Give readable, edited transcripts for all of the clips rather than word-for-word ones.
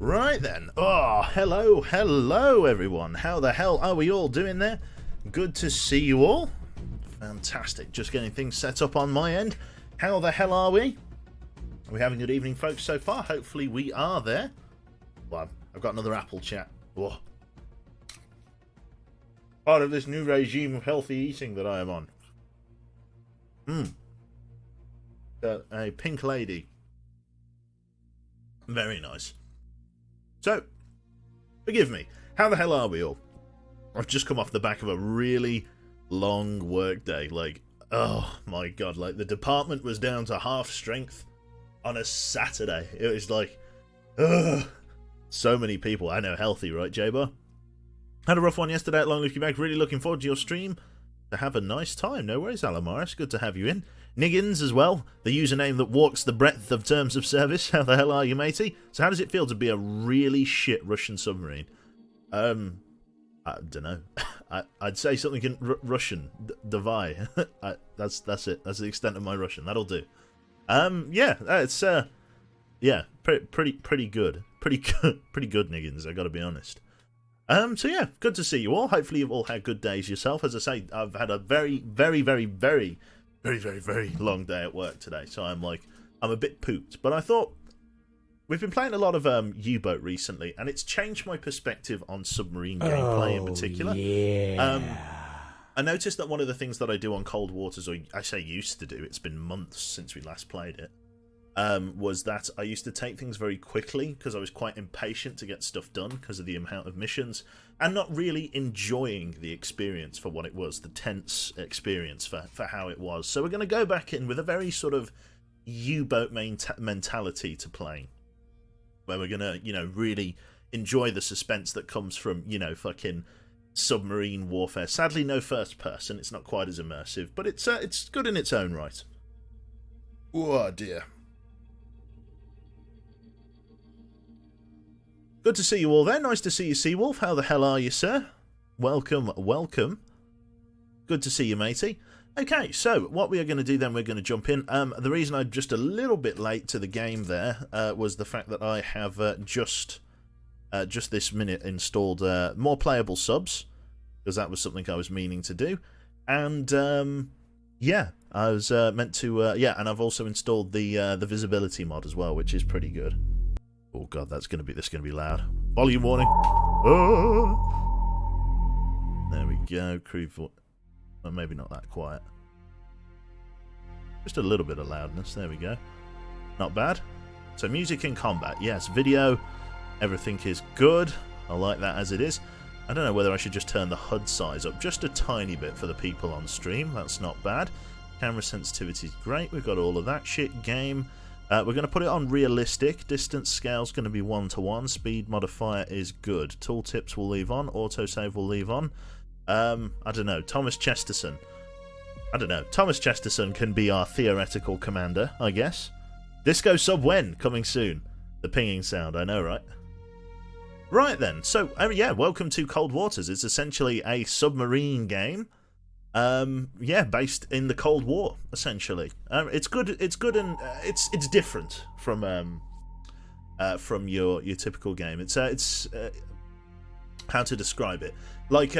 Right then. Oh, hello everyone. How the hell are we all doing there? Good to see you all. Fantastic. Just getting things set up on my end. How the hell are we? Are we having a good evening, folks, so far? Hopefully we are there. Well, I've got another Apple chat. Whoa. Part of this new regime of healthy eating that I am on. A pink lady. Very nice. So, forgive me. How the hell are we all? I've just come off the back of a really long work day. Like, oh my god, like the department was down to half strength on a Saturday. It was like, ugh. So many people. I know, healthy, right, J-Bar? Had a rough one yesterday at Long Live Quebec. Really looking forward to your stream. To have a nice time. No worries, Alamaris. Good to have you in. Niggins as well, the username that walks the breadth of terms of service. How the hell are you, matey? So how does it feel to be a really shit Russian submarine? I don't know. I'd say something in Russian. Davai. That's it. That's the extent of my Russian. That'll do. Yeah, it's yeah, pretty good. Pretty good, Niggins. I got to be honest. So yeah, good to see you all. Hopefully you've all had good days yourself. As I say, I've had a very long day at work today, so I'm a bit pooped. But I thought, we've been playing a lot of U-Boat recently, and it's changed my perspective on submarine gameplay in particular. Yeah. I noticed that one of the things that I do on Cold Waters, or I say used to do, it's been months since we last played it, was that I used to take things very quickly because I was quite impatient to get stuff done because of the amount of missions, and not really enjoying the experience for what it was, the tense experience for how it was. So we're going to go back in with a very sort of U-Boat mentality to playing, where we're going to, really enjoy the suspense that comes from, fucking submarine warfare. Sadly, no first person. It's not quite as immersive, but it's good in its own right. Oh dear. Good to see you all there. Nice to see you, Seawolf. How the hell are you, sir? Welcome. Good to see you, matey. Okay, so what we are going to do then, we're going to jump in. The reason I'm just a little bit late to the game there was the fact that I have just this minute installed more playable subs, because that was something I was meaning to do. And yeah, I was meant to and I've also installed the visibility mod as well, which is pretty good. Oh god, this is gonna be loud. Volume warning. Oh! There we go. Crew. Well, maybe not that quiet. Just a little bit of loudness. There we go. Not bad. So music in combat. Yes, video. Everything is good. I like that as it is. I don't know whether I should just turn the HUD size up just a tiny bit for the people on stream. That's not bad. Camera sensitivity is great. We've got all of that shit. Game. We're going to put it on realistic. Distance scale is going to be 1:1. Speed modifier is good. Tooltips we'll leave on. Autosave we'll leave on. I don't know. Thomas Chesterton can be our theoretical commander, I guess. Disco Sub when? Coming soon. The pinging sound, I know, right? Right then. So, yeah, welcome to Cold Waters. It's essentially a submarine game. Based in the Cold War, essentially. It's good, and it's different from your typical game. It's how to describe it? Like,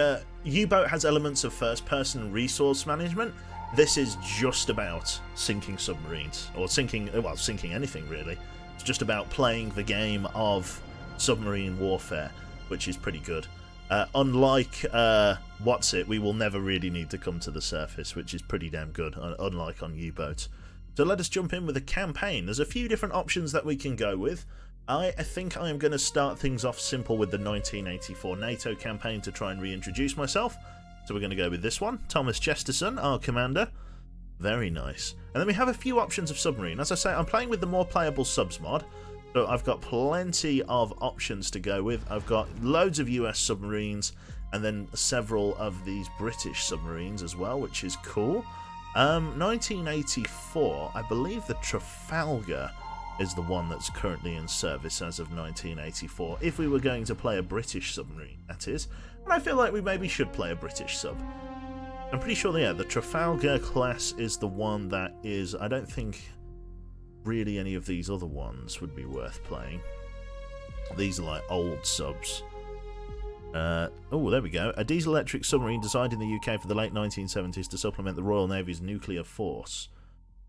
U-Boat has elements of first-person resource management. This is just about sinking submarines, or sinking anything really. It's just about playing the game of submarine warfare, which is pretty good. Unlike we will never really need to come to the surface, which is pretty damn good, unlike on U-Boats. So let us jump in with a campaign. There's a few different options that we can go with. I think I am going to start things off simple with the 1984 NATO campaign to try and reintroduce myself. So we're going to go with this one. Thomas Chesterton, our commander. Very nice. And then we have a few options of submarine. As I say, I'm playing with the more playable subs mod. So I've got plenty of options to go with. I've got loads of US submarines and then several of these British submarines as well, which is cool. 1984, I believe the Trafalgar is the one that's currently in service as of 1984. If we were going to play a British submarine, that is. And I feel like we maybe should play a British sub. I'm pretty sure, yeah, the Trafalgar class is the one that is, I don't think really any of these other ones would be worth playing. These are like old subs. Oh, there we go. A diesel-electric submarine designed in the UK for the late 1970s to supplement the Royal Navy's nuclear force.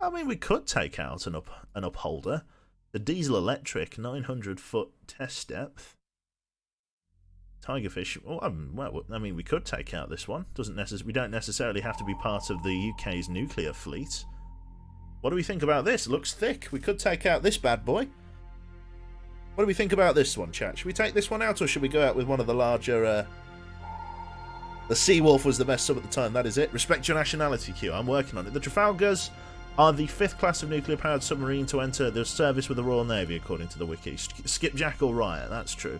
I mean, we could take out an upholder. The diesel-electric 900-foot test depth. Tigerfish. Well, I mean, we could take out this one. We don't necessarily have to be part of the UK's nuclear fleet. What do we think about this? It looks thick. We could take out this bad boy. What do we think about this one, chat? Should we take this one out, or should we go out with one of the larger... The Seawolf was the best sub at the time, that is it. Respect your nationality, Q. I'm working on it. The Trafalgars are the 5th class of nuclear-powered submarine to enter the service with the Royal Navy, according to the wiki. Skipjack or Riot, that's true.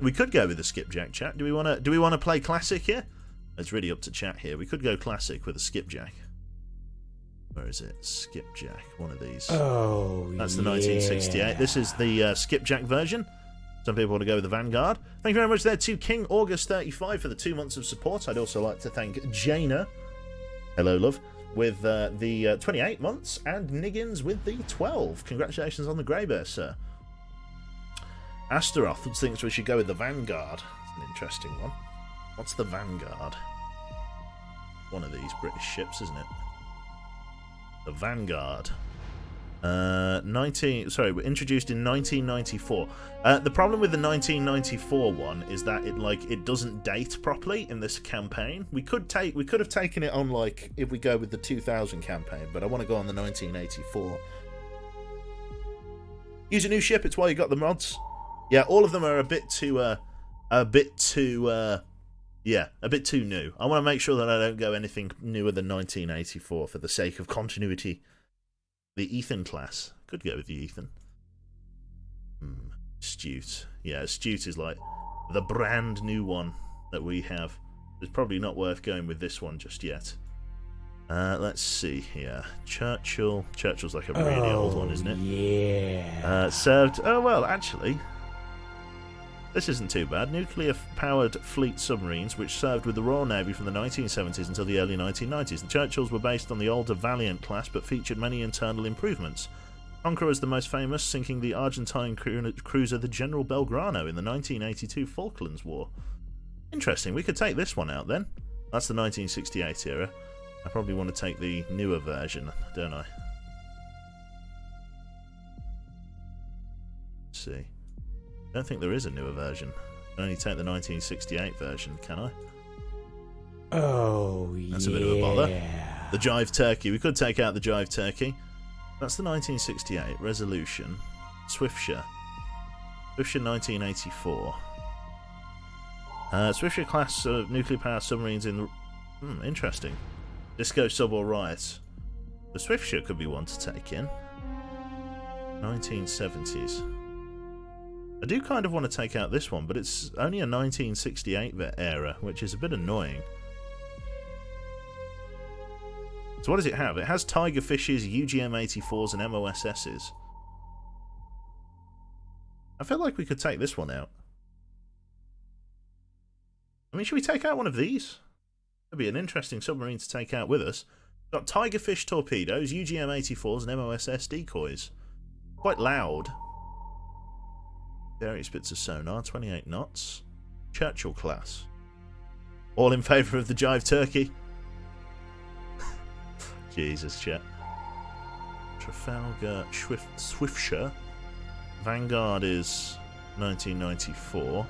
We could go with the Skipjack, chat. Do we want to play classic here? It's really up to chat here. We could go classic with a Skipjack. Where is it? Skipjack. One of these. Oh, that's the 1968. This is the Skipjack version. Some people want to go with the Vanguard. Thank you very much there to King August 35 for the 2 months of support. I'd also like to thank Jaina. Hello, love. With the 28 months. And Niggins with the 12. Congratulations on the grey bear, sir. Astaroth thinks we should go with the Vanguard. It's an interesting one. What's the Vanguard? One of these British ships, isn't it? The Vanguard. Introduced in 1994. The problem with the 1994 one is that it doesn't date properly in this campaign. We could have taken it on if we go with the 2000 campaign, but I want to go on the 1984. Use a new ship. It's why you got the mods. Yeah, all of them are a bit too new. I want to make sure that I don't go anything newer than 1984 for the sake of continuity. The Ethan class. Could go with the Ethan. Astute. Yeah, Astute is like the brand new one that we have. It's probably not worth going with this one just yet. Let's see here. Churchill. Churchill's like a really old one, isn't it? Yeah. Served... Oh, well, actually... This isn't too bad. Nuclear-powered fleet submarines, which served with the Royal Navy from the 1970s until the early 1990s. The Churchills were based on the older Valiant class, but featured many internal improvements. Conqueror is the most famous, sinking the Argentine cruiser the General Belgrano in the 1982 Falklands War. Interesting. We could take this one out then. That's the 1968 era. I probably want to take the newer version, don't I? Let's see. I don't think there is a newer version. I can only take the 1968 version, can I? Oh, That's a bit of a bother. The Jive Turkey. We could take out the Jive Turkey. That's the 1968. Resolution. Swiftsure. Swiftsure 1984. Swiftsure class of nuclear power submarines in... interesting. Disco Sub or Riot. The Swiftsure could be one to take in. 1970s. I do kind of want to take out this one, but it's only a 1968 era, which is a bit annoying. So what does it have? It has Tigerfishes, UGM-84s, and MOSSs. I feel like we could take this one out. I mean, should we take out one of these? That'd be an interesting submarine to take out with us. Got Tigerfish torpedoes, UGM-84s, and MOSS decoys. Quite loud. Various bits of sonar, 28 knots. Churchill class. All in favour of the Jive Turkey. Jesus, chat. Trafalgar, Swiftsure. Vanguard is 1994.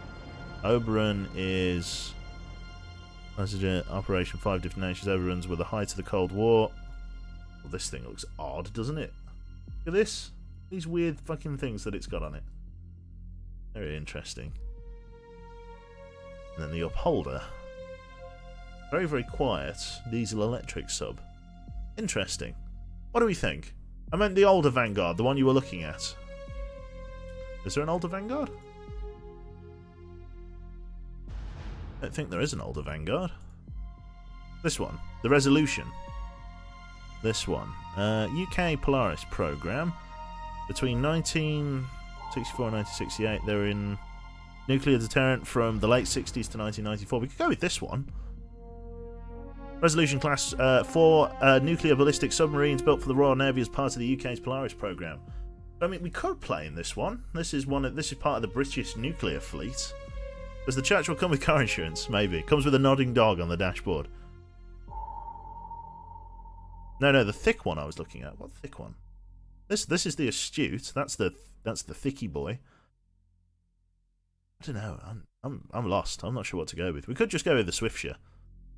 Oberon is... Operation 5 Different Nations. Oberon's were the height of the Cold War. Well, this thing looks odd, doesn't it? Look at this. These weird fucking things that it's got on it. Very interesting. And then the upholder. Very, very quiet. Diesel electric sub. Interesting. What do we think? I meant the older Vanguard, the one you were looking at. Is there an older Vanguard? I don't think there is an older Vanguard. This one. The Resolution. This one. UK Polaris program. Between 1964 and 1968, they're in nuclear deterrent from the late 60s to 1994. We could go with this one. Resolution class 4 nuclear ballistic submarines built for the Royal Navy as part of the UK's Polaris program. I mean, we could play in this one. This is part of the British nuclear fleet. Does the church will come with car insurance? Maybe. It comes with a nodding dog on the dashboard. No, the thick one I was looking at. What thick one? This is the Astute. That's the thicky boy. I don't know. I'm lost. I'm not sure what to go with. We could just go with the Swiftsure.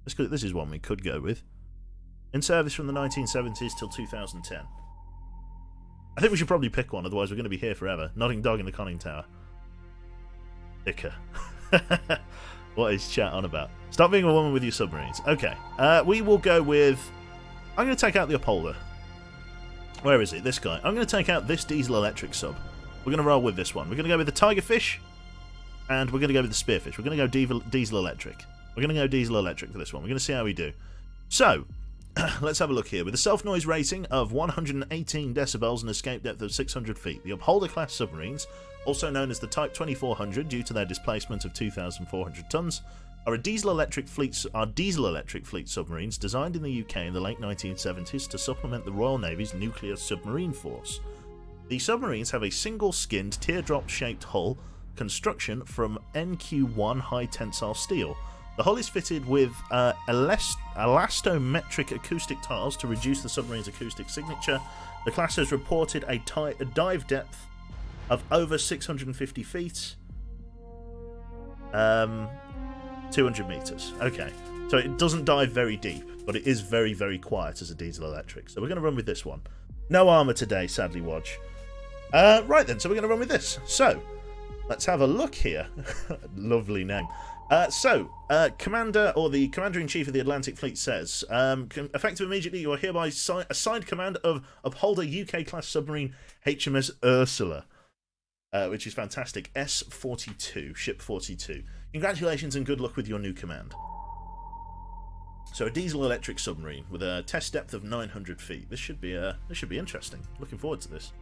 This is one we could go with. In service from the 1970s till 2010. I think we should probably pick one, otherwise we're going to be here forever. Nodding dog in the conning tower. Thicker. What is chat on about? Stop being a woman with your submarines. Okay. We will go with... I'm going to take out the Upholder. Where is it? This guy. I'm going to take out this diesel-electric sub. We're going to roll with this one. We're going to go with the Tigerfish, and we're going to go with the Spearfish. We're going to go diesel-electric. We're going to go diesel-electric for this one. We're going to see how we do. So, let's have a look here. With a self-noise rating of 118 decibels and escape depth of 600 feet, the Upholder-class submarines, also known as the Type 2400 due to their displacement of 2,400 tons, are diesel-electric fleet submarines designed in the UK in the late 1970s to supplement the Royal Navy's nuclear submarine force. The submarines have a single-skinned, teardrop-shaped hull construction from NQ1 high-tensile steel. The hull is fitted with elastometric acoustic tiles to reduce the submarine's acoustic signature. The class has reported a dive depth of over 650 feet. 200 meters. Okay. So it doesn't dive very deep, but it is very, very quiet as a diesel electric. So we're going to run with this one. No armour today, sadly, Wodge. Right then, so we're going to run with this. So, let's have a look here. Lovely name. Commander, or the Commander-in-Chief of the Atlantic Fleet says, effective immediately, you are hereby assigned command of Upholder UK-class submarine HMS Ursula, which is fantastic. S-42, Ship 42. Congratulations and good luck with your new command. So a diesel-electric submarine with a test depth of 900 feet. This should be interesting. Looking forward to this.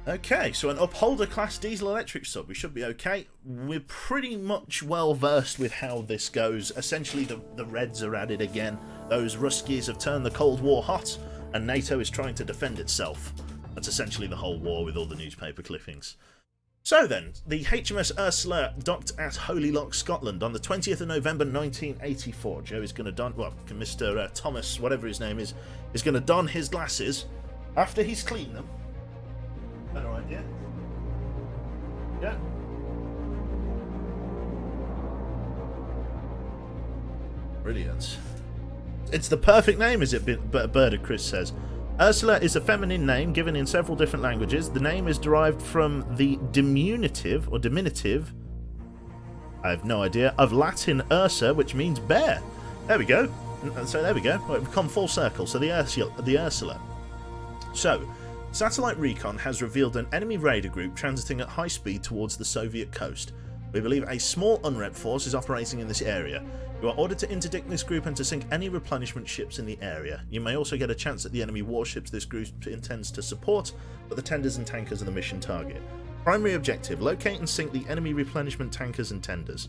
Okay, so an Upholder-class diesel-electric sub. We should be okay. We're pretty much well-versed with how this goes. Essentially, the Reds are at it again. Those Ruskies have turned the Cold War hot, and NATO is trying to defend itself. That's essentially the whole war with all the newspaper clippings. So then, the HMS Ursula docked at Holy Loch, Scotland on the 20th of November 1984. Joe is going to don... Well, Mr. Thomas, whatever his name is going to don his glasses after he's cleaned them. Better idea. Yeah. Brilliant. It's the perfect name, is it? Bird Chris says. Ursula is a feminine name given in several different languages. The name is derived from the diminutive, I have no idea, of Latin Ursa, which means bear. There we go. So there we go. We've come full circle. So the Ursula. So, satellite recon has revealed an enemy raider group transiting at high speed towards the Soviet coast. We believe a small UNREP force is operating in this area. You are ordered to interdict this group and to sink any replenishment ships in the area. You may also get a chance at the enemy warships this group intends to support, but the tenders and tankers are the mission target. Primary objective, locate and sink the enemy replenishment tankers and tenders.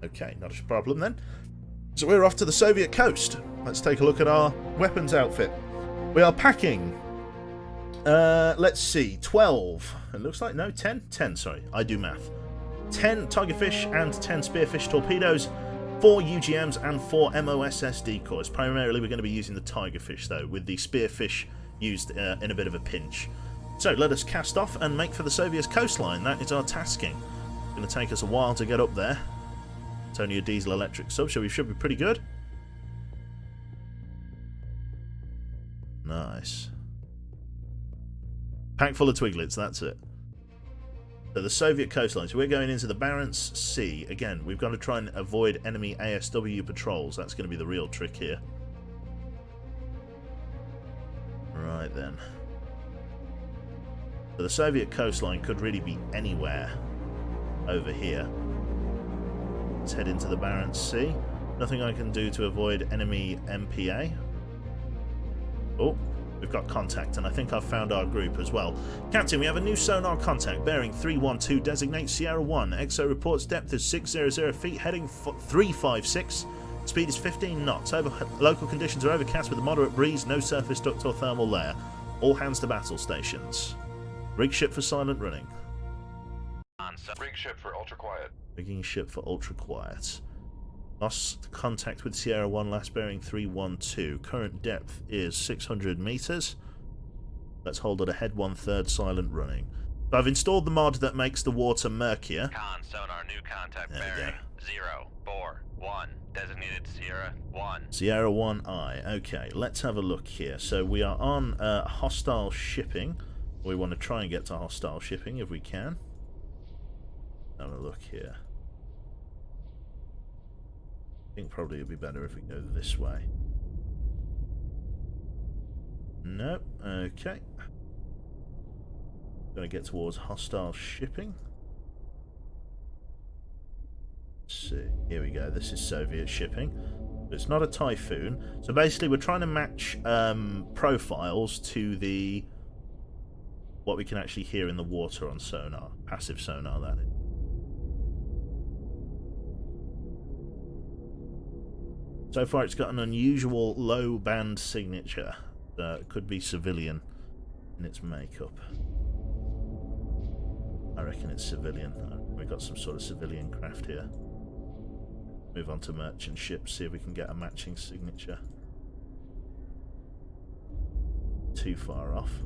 Okay, not a problem then. So we're off to the Soviet coast. Let's take a look at our weapons outfit. We are packing... let's see, 12. It looks like, no, 10? 10, sorry, I do math. 10 Tigerfish and 10 Spearfish torpedoes, 4 UGMs and 4 MOSS decoys. Primarily we're going to be using the Tigerfish though, with the Spearfish used in a bit of a pinch. So let us cast off and make for the Soviet coastline. That is our tasking. It's going to take us a while to get up there. It's only a diesel electric sub, so we should be pretty good. Nice. Pack full of Twiglets, that's it. So the Soviet coastline. So we're going into the Barents Sea. Again, we've got to try and avoid enemy ASW patrols. That's going to be the real trick here. Right then. So the Soviet coastline could really be anywhere over here. Let's head into the Barents Sea. Nothing I can do to avoid enemy MPA. Oh. We've got contact, and I think I've found our group as well. Captain, we have a new sonar contact, bearing 312, designate Sierra 1. EXO reports depth is 600 feet, heading 356. Speed is 15 knots. Local conditions are overcast with a moderate breeze, no surface duct or thermal layer. All hands to battle stations. Rig ship for silent running. Rig ship for ultra quiet. Rigging ship for ultra quiet. Lost contact with Sierra 1, last bearing 312. Current depth is 600 meters. Let's hold at a head 1/3 silent running. So I've installed the mod that makes the water murkier. Con sonar new contact bearing 041. Designated Sierra 1. Sierra 1I. Okay, let's have a look here. So we are on hostile shipping. We want to try and get to hostile shipping if we can. Have a look here. I think probably it'd be better if we go this way. Nope. Okay. Gonna get towards hostile shipping. Let's see. Here we go. This is Soviet shipping. It's not a Typhoon. So basically we're trying to match profiles to the what we can actually hear in the water on sonar. Passive sonar, that is. So far it's got an unusual low band signature. It could be civilian in its makeup. I reckon it's civilian. We've got some sort of civilian craft here. Move on to merchant ships, see if we can get a matching signature. Too far off.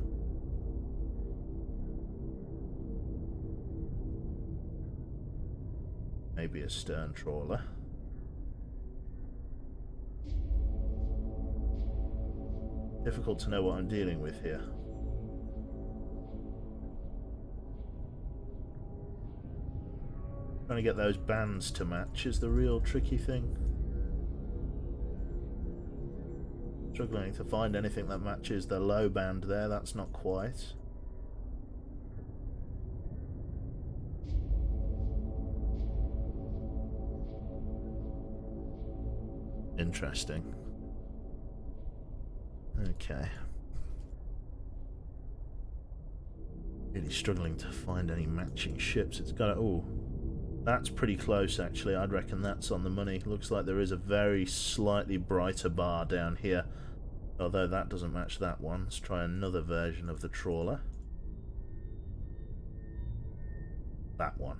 Maybe a stern trawler. Difficult to know what I'm dealing with here. Trying to get those bands to match is the real tricky thing. Struggling to find anything that matches the low band there, that's not quite. Interesting. Okay. Really struggling to find any matching ships. It's got to... Oh, that's pretty close actually. I'd reckon that's on the money. Looks like there is a very slightly brighter bar down here. Although that doesn't match that one. Let's try another version of the trawler. That one.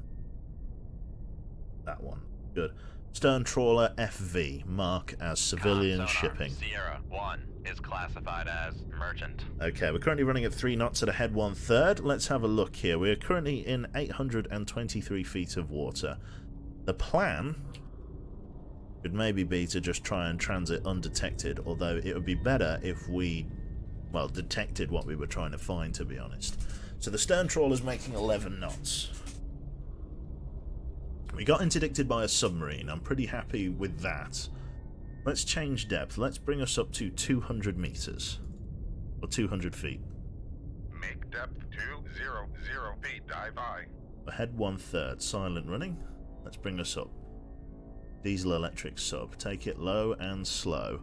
That one. Good. Stern trawler FV. Mark as civilian shipping. Sierra 1 is classified as merchant. Okay, we're currently running at 3 knots at a head 1/3. Let's have a look here. We're currently in 823 feet of water. The plan could maybe be to just try and transit undetected, although it would be better if we, well, detected what we were trying to find, to be honest. So the stern trawler's making 11 knots. We got interdicted by a submarine. I'm pretty happy with that. Let's change depth. Let's bring us up to 200 meters. Or 200 feet. Make depth 200 feet. Dive I. Ahead 1/3. Silent running. Let's bring us up. Diesel electric sub. Take it low and slow.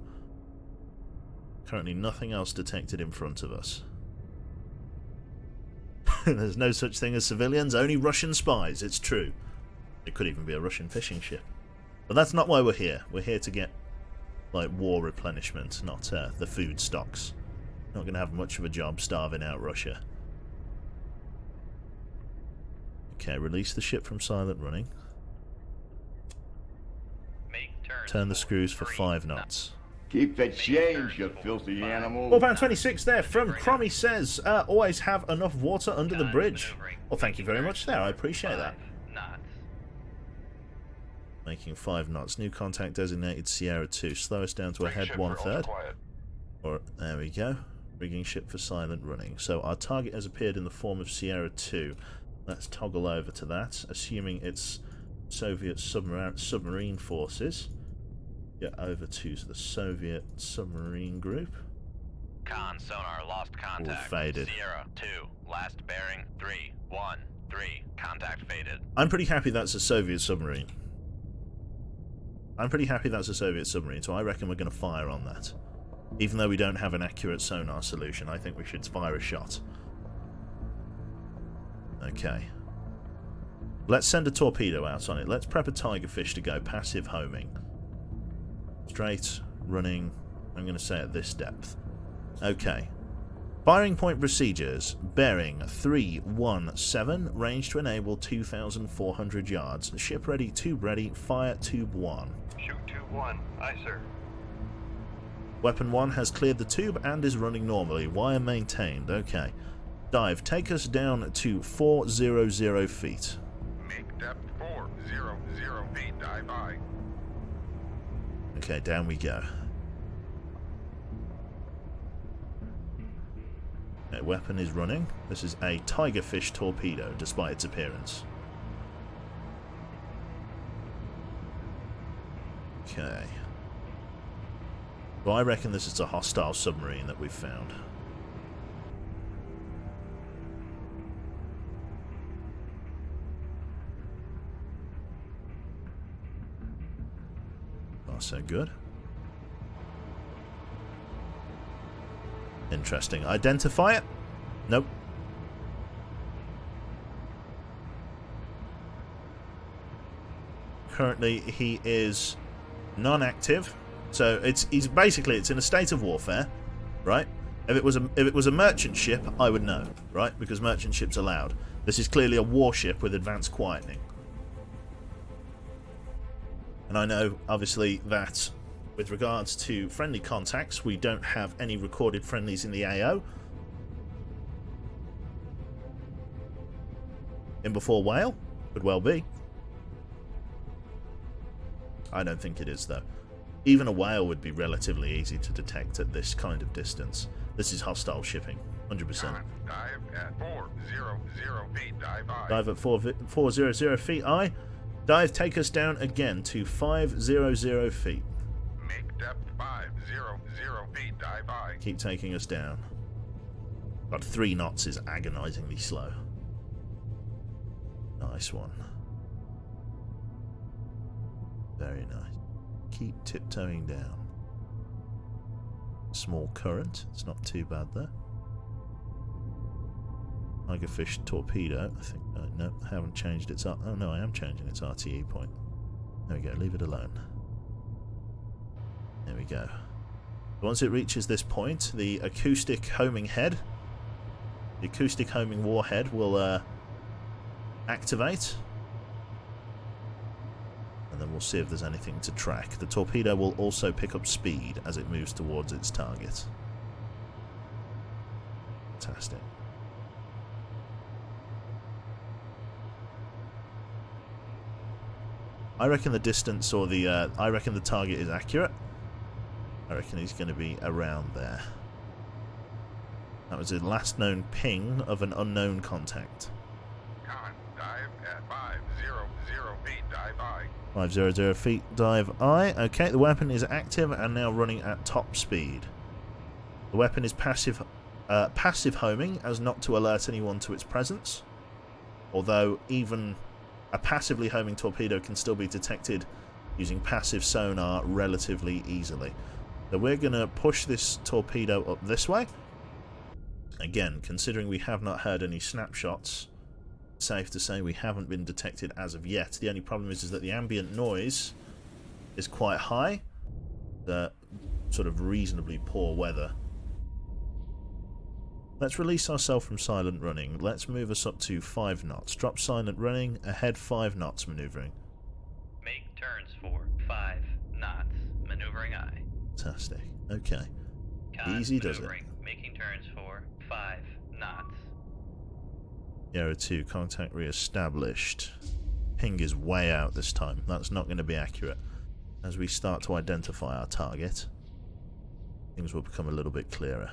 Currently nothing else detected in front of us. There's no such thing as civilians, only Russian spies. It's true. It could even be a Russian fishing ship. But that's not why we're here. We're here to get, like, war replenishment, not the food stocks. Not going to have much of a job starving out Russia. Okay, release the ship from silent running. Turn the screws for 5 knots. Keep the change, you filthy animal. £4.26 there from Crommy says, always have enough water under the bridge. Well, thank you very much there. I appreciate that. Making 5 knots. New contact designated Sierra 2. Slow us down to a head 1/3. Or there we go. Rigging ship for silent running. So our target has appeared in the form of Sierra 2. Let's toggle over to that, assuming it's Soviet submarine forces. Get over to the Soviet submarine group. Con sonar lost contact. All faded. Sierra 2. Last bearing 313. Contact faded. I'm pretty happy that's a Soviet submarine. So I reckon we're going to fire on that. Even though we don't have an accurate sonar solution, I think we should fire a shot. Okay. Let's send a torpedo out on it. Let's prep a tigerfish to go passive homing. Straight, running, I'm going to say at this depth. Okay. Firing point procedures. Bearing 317. Range to enable 2,400 yards. Ship ready, tube ready. Fire tube 1. Shoot tube 1. Aye, sir. Weapon 1 has cleared the tube and is running normally. Wire maintained. Okay. Dive. Take us down to 400 feet. Make depth 400 feet. Dive aye. Okay, down we go. Okay, weapon is running. This is a tigerfish torpedo, despite its appearance. Okay. Well, I reckon this is a hostile submarine that we've found. Not so good. Interesting. Identify it? Nope. Currently, he is non-active. So it's in a state of warfare, right? If it was a merchant ship, I would know, right? Because merchant ships are allowed. This is clearly a warship with advanced quietening. And I know, obviously, that with regards to friendly contacts, we don't have any recorded friendlies in the AO. In before whale? Could well be. I don't think it is, though. Even a whale would be relatively easy to detect at this kind of distance. This is hostile shipping, 100%. Dive at 400 feet. Dive aye. Dive at 400 feet, aye. Dive, take us down again to 500 feet. Make depth 500 feet. Dive aye. Keep taking us down. About 3 knots is agonizingly slow. Nice one. Very nice. Keep tiptoeing down. Small current. It's not too bad there. Tigerfish torpedo. I think. No, I haven't changed its. Oh no, I am changing its RTE point. There we go. Leave it alone. There we go. Once it reaches this point, the acoustic homing head, the acoustic homing warhead, will activate. And then we'll see if there's anything to track. The torpedo will also pick up speed as it moves towards its target. Fantastic. I reckon the distance or the I reckon the target is accurate. I reckon he's going to be around there. That was the last known ping of an unknown contact. Con, dive at 500 feet. Dive aye. 500 feet, dive aye. Okay, the weapon is active and now running at top speed. The weapon is passive homing as not to alert anyone to its presence. Although even a passively homing torpedo can still be detected using passive sonar relatively easily. So we're going to push this torpedo up this way. Again, considering we have not heard any snapshots, safe to say we haven't been detected as of yet. The only problem is that the ambient noise is quite high. The sort of reasonably poor weather. Let's release ourselves from silent running. Let's move us up to 5 knots. Drop silent running, ahead 5 knots maneuvering. Make turns for 5 knots. Maneuvering aye. Fantastic. Okay. Con, Easy does it. maneuvering. Making turns for 5 knots. Sierra 2, contact re-established. Ping is way out this time. That's not going to be accurate. As we start to identify our target, things will become a little bit clearer.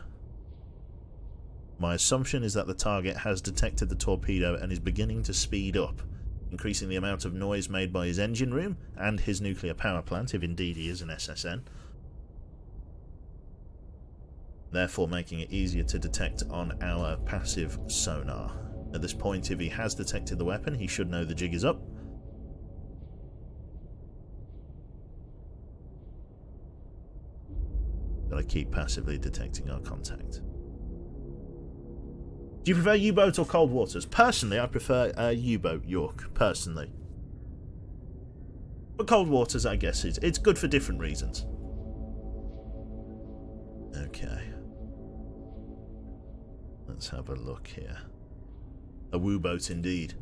My assumption is that the target has detected the torpedo and is beginning to speed up, increasing the amount of noise made by his engine room and his nuclear power plant, if indeed he is an SSN. Therefore making it easier to detect on our passive sonar. At this point, if he has detected the weapon, he should know the jig is up. Gotta keep passively detecting our contact. Do you prefer U-boat or cold waters? Personally, I prefer U-boat York, personally. But cold waters, I guess, it's good for different reasons. Okay. Let's have a look here. A woo boat indeed.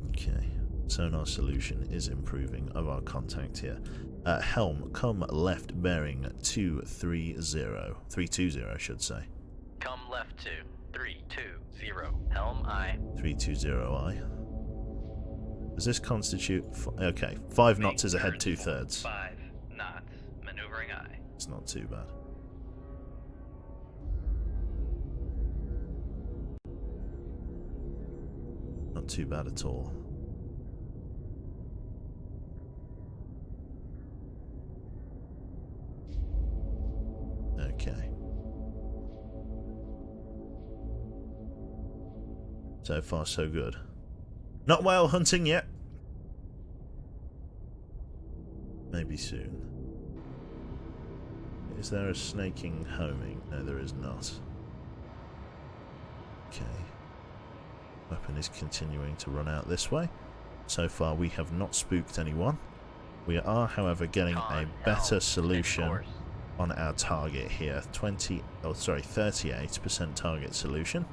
Okay. Sonar solution is improving of our contact here. Helm, come left bearing 320, I should say. Come left to 320. Helm I. 320I. Does this constitute... okay, 5 knots is ahead 2/3. 5 knots. Maneuvering I. It's not too bad. Not too bad at all. Okay. So far, so good. Not whale hunting yet. Maybe soon. Is there a snaking homing? No, there is not. Okay. Weapon is continuing to run out this way. So far, we have not spooked anyone. We are, however, getting a better solution on our target here. 38% target solution.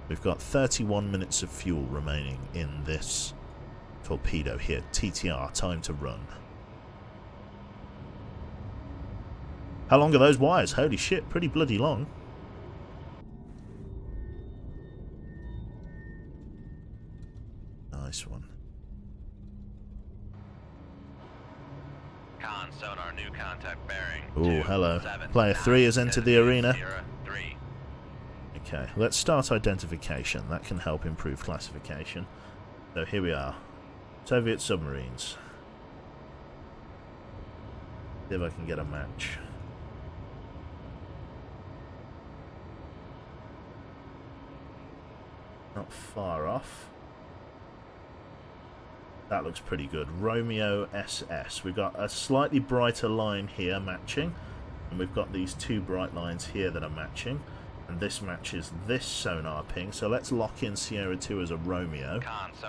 We've got 31 minutes of fuel remaining in this torpedo here. TTR, time to run. How long are those wires? Holy shit, pretty bloody long. Nice one. Con sonar, new contact bearing. Oh, hello. Player 3 has entered the arena. 3. Okay, let's start identification. That can help improve classification. So here we are. Soviet submarines. See if I can get a match. Not far off. That looks pretty good. Romeo SS. We've got a slightly brighter line here matching. And we've got these 2 bright lines here that are matching. And this matches this sonar ping. So let's lock in Sierra 2 as a Romeo.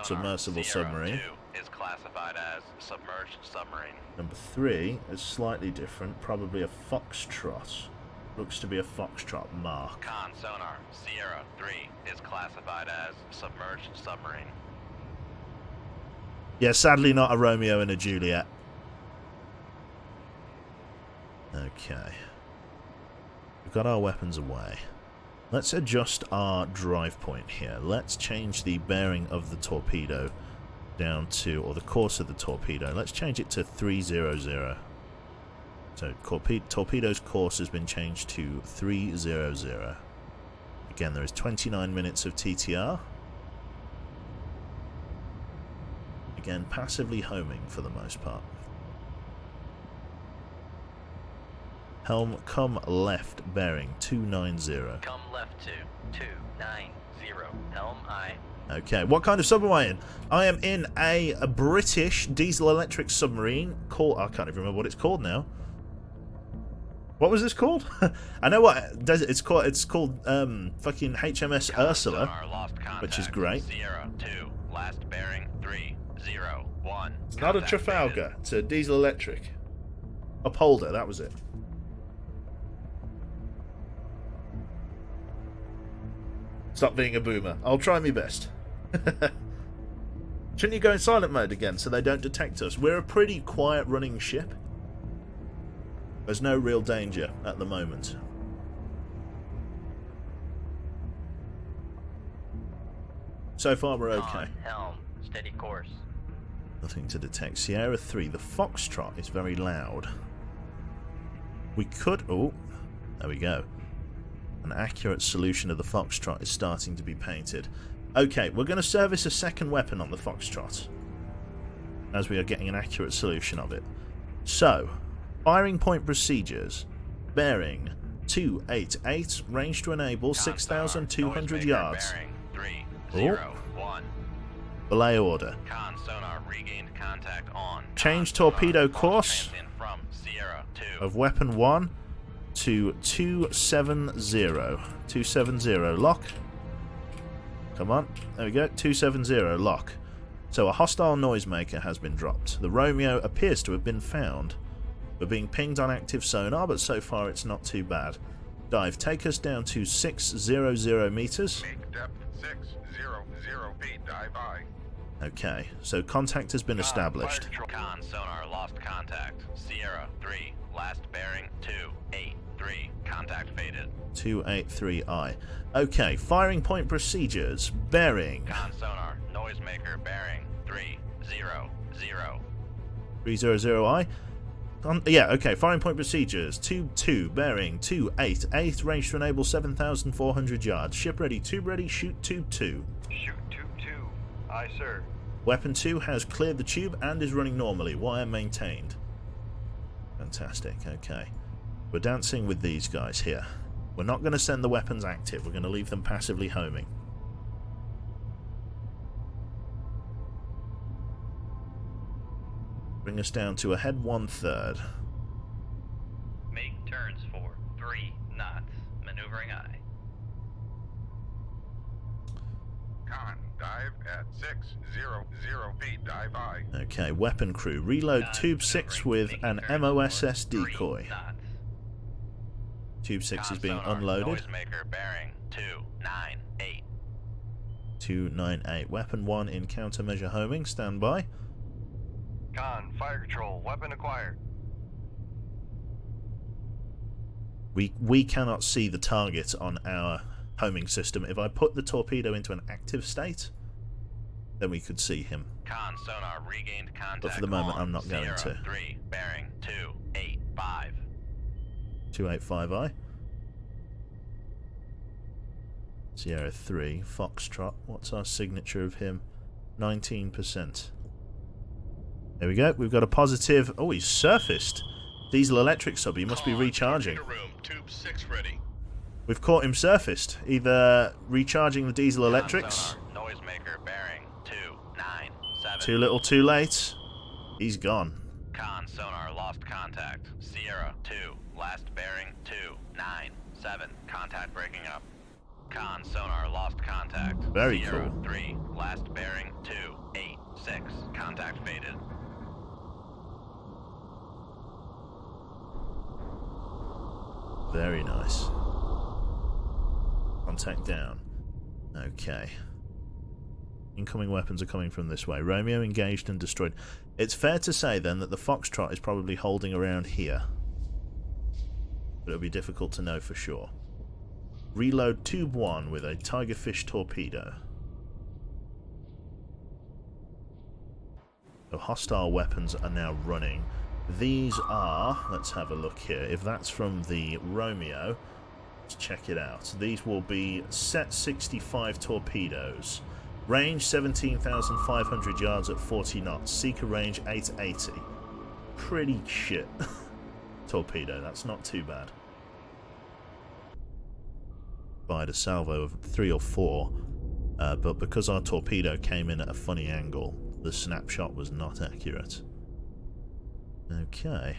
Submersible submarine. 2 is classified as submerged submarine. Number 3 is slightly different. Probably a Foxtrot. Looks to be a Foxtrot mark. Con sonar, Sierra 3 is classified as submerged submarine. Yeah, sadly not a Romeo and a Juliet. Okay. We've got our weapons away. Let's adjust our drive point here. Let's change the bearing of the torpedo down to, or the course of the torpedo. Let's change it to 300. So torpedo's course has been changed to 300. Again, there is 29 minutes of TTR. Again, passively homing for the most part. Helm, come left, bearing 290. Come left to 290. Helm I. Okay, what kind of submarine? I am in a British diesel-electric submarine called... I can't even remember what it's called now. What was this called? I know what it's called. It's called fucking HMS Ursula, which is great. Sierra 2, last bearing 301. It's not a Trafalgar. It's a diesel-electric. Upholder, that was it. Stop being a boomer. I'll try my best. Shouldn't you go in silent mode again so they don't detect us? We're a pretty quiet running ship. There's no real danger at the moment. So far we're okay. Helm, steady course. Nothing to detect. Sierra 3, the Foxtrot is very loud. We could... oh, there we go. An accurate solution of the Foxtrot is starting to be painted. Okay, we're going to service a second weapon on the Foxtrot, as we are getting an accurate solution of it. So, firing point procedures. Bearing 288, range to enable 6,200 yards. Bearing 301. Belay order. Con sonar regained contact on. Change torpedo course From Sierra 2. of weapon 1 to 270. 270, lock. Come on, there we go, 270, lock. So a hostile noisemaker has been dropped. The Romeo appears to have been found. We're being pinged on active sonar, but so far it's not too bad. Dive, take us down to 600 meters. Make depth 600 feet. Dive by. Okay, so contact has been established. Con sonar lost contact. Sierra 3, last bearing 283. Contact faded. 283I. Okay, firing point procedures. Bearing. Con sonar noisemaker bearing 300. 300I. Yeah, okay, firing point procedures. Tube 2, bearing 288. Range to enable 7,400 yards. Ship ready, tube ready, shoot tube 2. Shoot tube 2. Aye, sir. Weapon 2 has cleared the tube and is running normally. Wire maintained. Fantastic, okay. We're dancing with these guys here. We're not going to send the weapons active. We're going to leave them passively homing. Bring us down to a head 1/3. Make turns for 3 knots. Maneuvering eye. Con, dive at 600 feet. Dive by. Okay, weapon crew. Reload tube 6 with an MOSS decoy. Tube 6 is being unloaded. Noisemaker bearing 298. 298. Weapon 1 in countermeasure homing. Stand by. Con, fire control. Weapon acquired. We cannot see the target on our homing system. If I put the torpedo into an active state, then we could see him. Con sonar regained contact. But for the moment, on I'm not going Sierra to. 3, bearing 285. 285I. Sierra 3, Foxtrot. What's our signature of him? 19%. There we go. We've got a positive. Oh, he's surfaced. Diesel electric sub. He must be recharging. Room, tube 6 ready. We've caught him surfaced. Either recharging the diesel electrics. Sonar, noisemaker bearing 297. Too little, too late. He's gone. Con sonar lost contact. Sierra 2, last bearing 297. Contact breaking up. Con sonar lost contact. Very Sierra cool. 3, last bearing 286. Contact faded. Very nice. Contact down. Okay. Incoming weapons are coming from this way. Romeo engaged and destroyed. It's fair to say then that the Foxtrot is probably holding around here. But it'll be difficult to know for sure. Reload tube 1 with a Tigerfish torpedo. So hostile weapons are now running. These are, let's have a look here, if that's from the Romeo, let's check it out. These will be Set 65 torpedoes. Range 17,500 yards at 40 knots. Seeker range 880. Pretty shit torpedo, that's not too bad. Fired a salvo of 3 or 4, but because our torpedo came in at a funny angle, the snapshot was not accurate. Okay.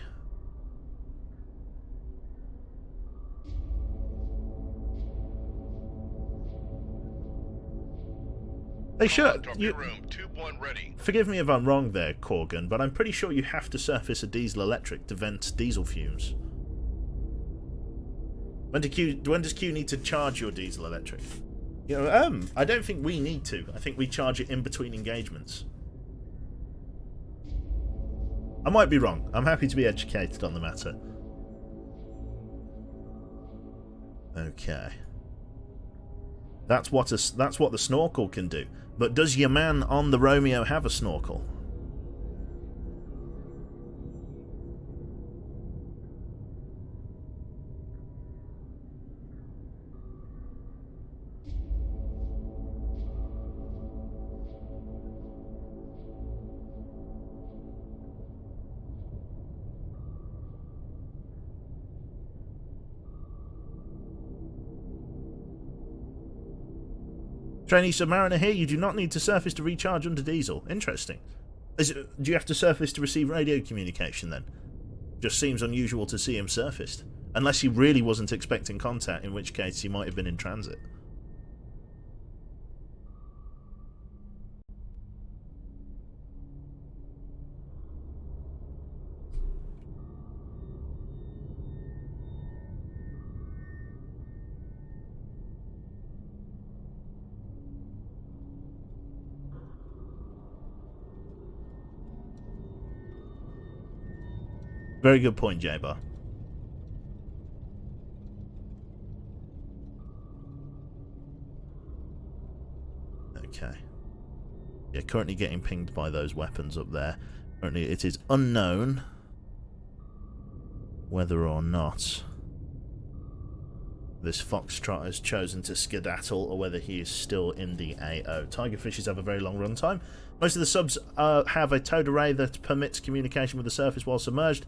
Hey, sure. Room, tube 1 ready. Forgive me if I'm wrong there, Corgan, but I'm pretty sure you have to surface a diesel electric to vent diesel fumes. When does Q need to charge your diesel electric? You know, I don't think we need to. I think we charge it in between engagements. I might be wrong. I'm happy to be educated on the matter. Okay. That's what the snorkel can do. But does your man on the Romeo have a snorkel? Trainee Submariner here, you do not need to surface to recharge under diesel. Interesting. Do you have to surface to receive radio communication then? Just seems unusual to see him surfaced. Unless he really wasn't expecting contact, in which case he might have been in transit. Very good point, J-Bar. Okay. Yeah, currently getting pinged by those weapons up there. Currently it is unknown whether or not this foxtrot has chosen to skedaddle or whether he is still in the AO. Tiger fishes have a very long run time. Most of the subs have a towed array that permits communication with the surface while submerged.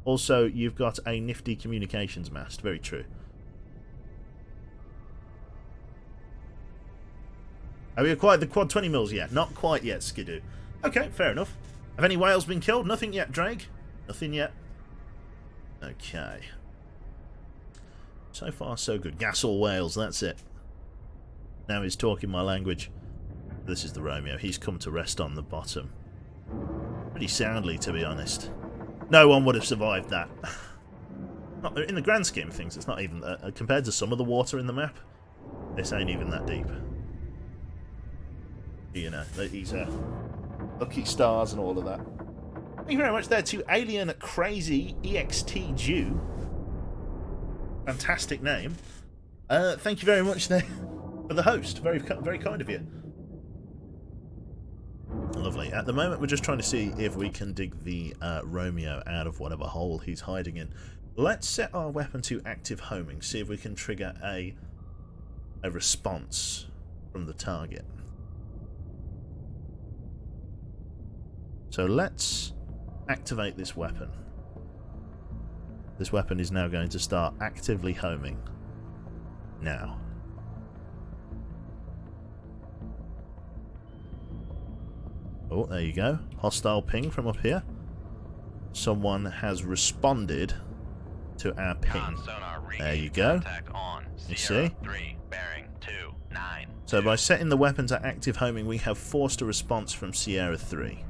Also, you've got a nifty communications mast. Very true. Have we acquired the quad 20 mils yet? Not quite yet, Skidoo. Okay, fair enough. Have any whales been killed? Nothing yet, Drake. Nothing yet. Okay. So far, so good. Gasol whales, that's it. Now he's talking my language. This is the Romeo. He's come to rest on the bottom. Pretty soundly, to be honest. No one would have survived that. Not, in the grand scheme of things, it's not even... compared to some of the water in the map, this ain't even that deep. You know, these lucky stars and all of that. Thank you very much there to Alien Crazy EXT Jew. Fantastic name. Thank you very much there for the host. Very kind of you. Lovely. At the moment, we're just trying to see if we can dig the Romeo out of whatever hole he's hiding in. Let's set our weapon to active homing. See if we can trigger a response from the target. So let's activate this weapon. This weapon is now going to start actively homing. Now. Oh, there you go. Hostile ping from up here. Someone has responded to our ping. There you go. You see? So by setting the weapon to active homing, we have forced a response from Sierra 3.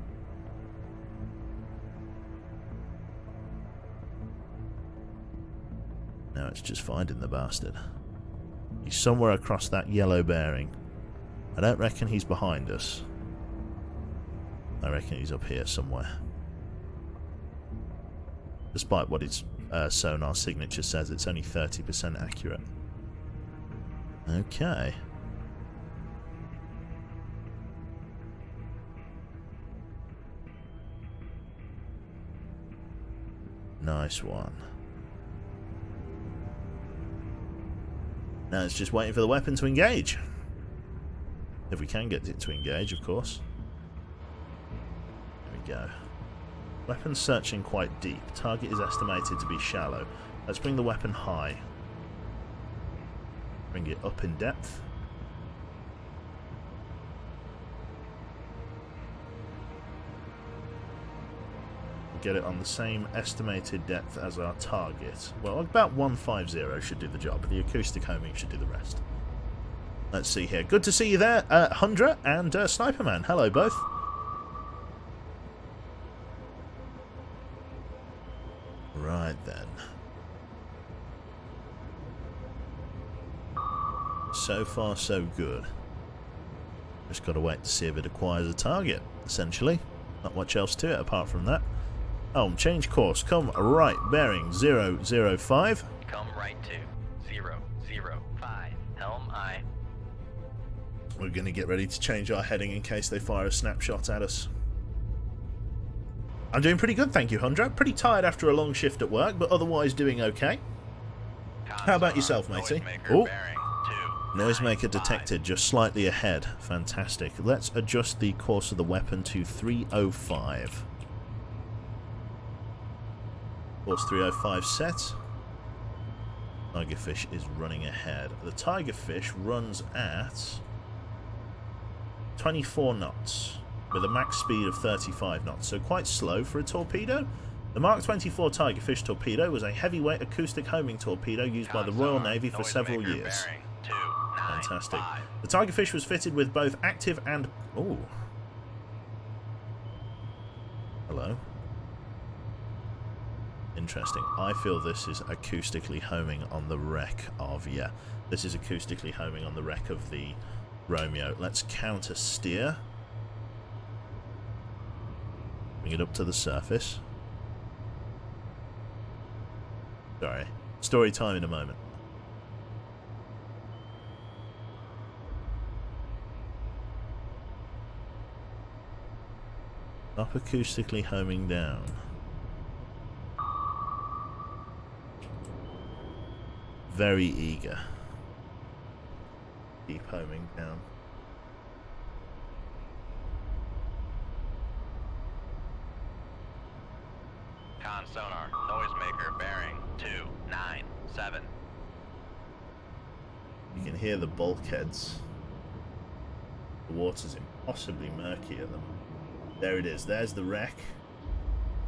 Now it's just finding the bastard. He's somewhere across that yellow bearing. I don't reckon he's behind us. I reckon he's up here somewhere. Despite what its sonar signature says, it's only 30% accurate. Okay. Nice one. Now it's just waiting for the weapon to engage. If we can get it to engage, of course. There we go. Weapon searching quite deep. Target is estimated to be shallow. Let's bring the weapon high. Bring it up in depth. Get it on the same estimated depth as our target. Well, about 150 should do the job. The acoustic homing should do the rest. Let's see here. Good to see you there, Hundra and Sniperman. Hello, both. Right then. So far, so good. Just got to wait to see if it acquires a target, essentially. Not much else to it apart from that. Change course. Come right, bearing 005. Come right to 005. Helm aye. We're going to get ready to change our heading in case they fire a snapshot at us. I'm doing pretty good, thank you, Hundra. Pretty tired after a long shift at work, but otherwise doing okay. How about yourself, matey? Oh, noisemaker detected just slightly ahead. Fantastic. Let's adjust the course of the weapon to 305. Course 305 set. Tigerfish is running ahead. The Tigerfish runs at 24 knots with a max speed of 35 knots, so quite slow for a torpedo. The Mark 24 Tigerfish torpedo was a heavyweight acoustic homing torpedo used by the Royal Navy for several years. Fantastic. The Tigerfish was fitted with both active and... Ooh. Hello. Interesting. I feel this is acoustically homing on the wreck of... Yeah, this is acoustically homing on the wreck of the Romeo. Let's counter steer. Bring it up to the surface. Sorry. Story time in a moment. Up acoustically homing down. Very eager. Keep homing down. Con sonar, noisemaker bearing 297. You can hear the bulkheads. The water's impossibly murky at them. There it is. There's the wreck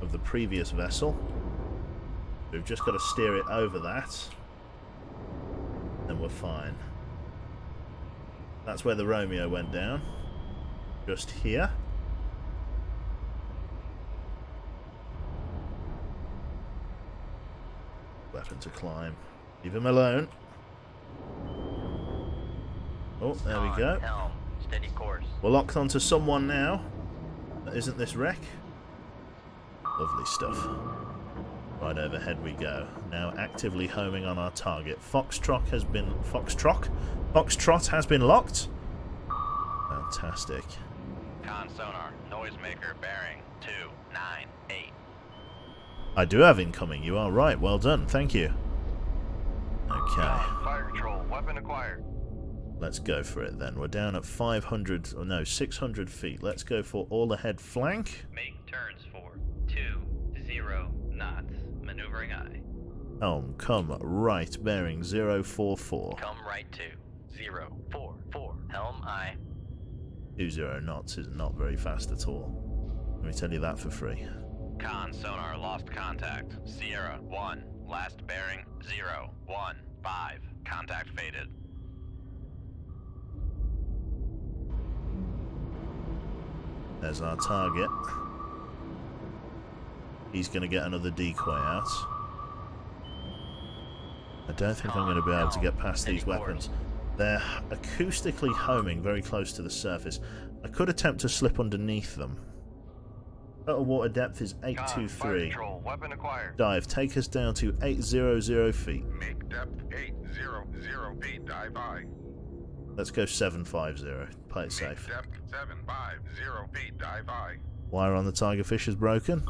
of the previous vessel. We've just got to steer it over that. Then we're fine. That's where the Romeo went down. Just here. Weapon to climb. Leave him alone. Oh, there we go. Helm, steady course. We're locked onto someone now. Isn't this wreck? Lovely stuff. Right overhead we go. Now actively homing on our target. Foxtrot has been locked. Fantastic. Con sonar, noisemaker bearing 298. I do have incoming. You are right. Well done. Thank you. Okay. Fire control, weapon acquired. Let's go for it then. We're down at 500, or no, 600 feet. Let's go for all ahead flank. Make turns for 20 knots. Maneuvering eye. Helm, come right, bearing 044. Come right to 044. Helm eye. 20 knots is not very fast at all. Let me tell you that for free. Con sonar lost contact. Sierra 1. Last bearing 015. Contact faded. There's our target. He's going to get another decoy out. I don't think I'm going to be able to get past these weapons. They're acoustically homing very close to the surface. I could attempt to slip underneath them. Total water depth is 823. Fire control, weapon acquired. Dive, take us down to 800 feet. Make depth 800 feet, dive I. Let's go 750. Play it safe. Make depth 750 feet, dive I. Wire on the Tiger Fish is broken.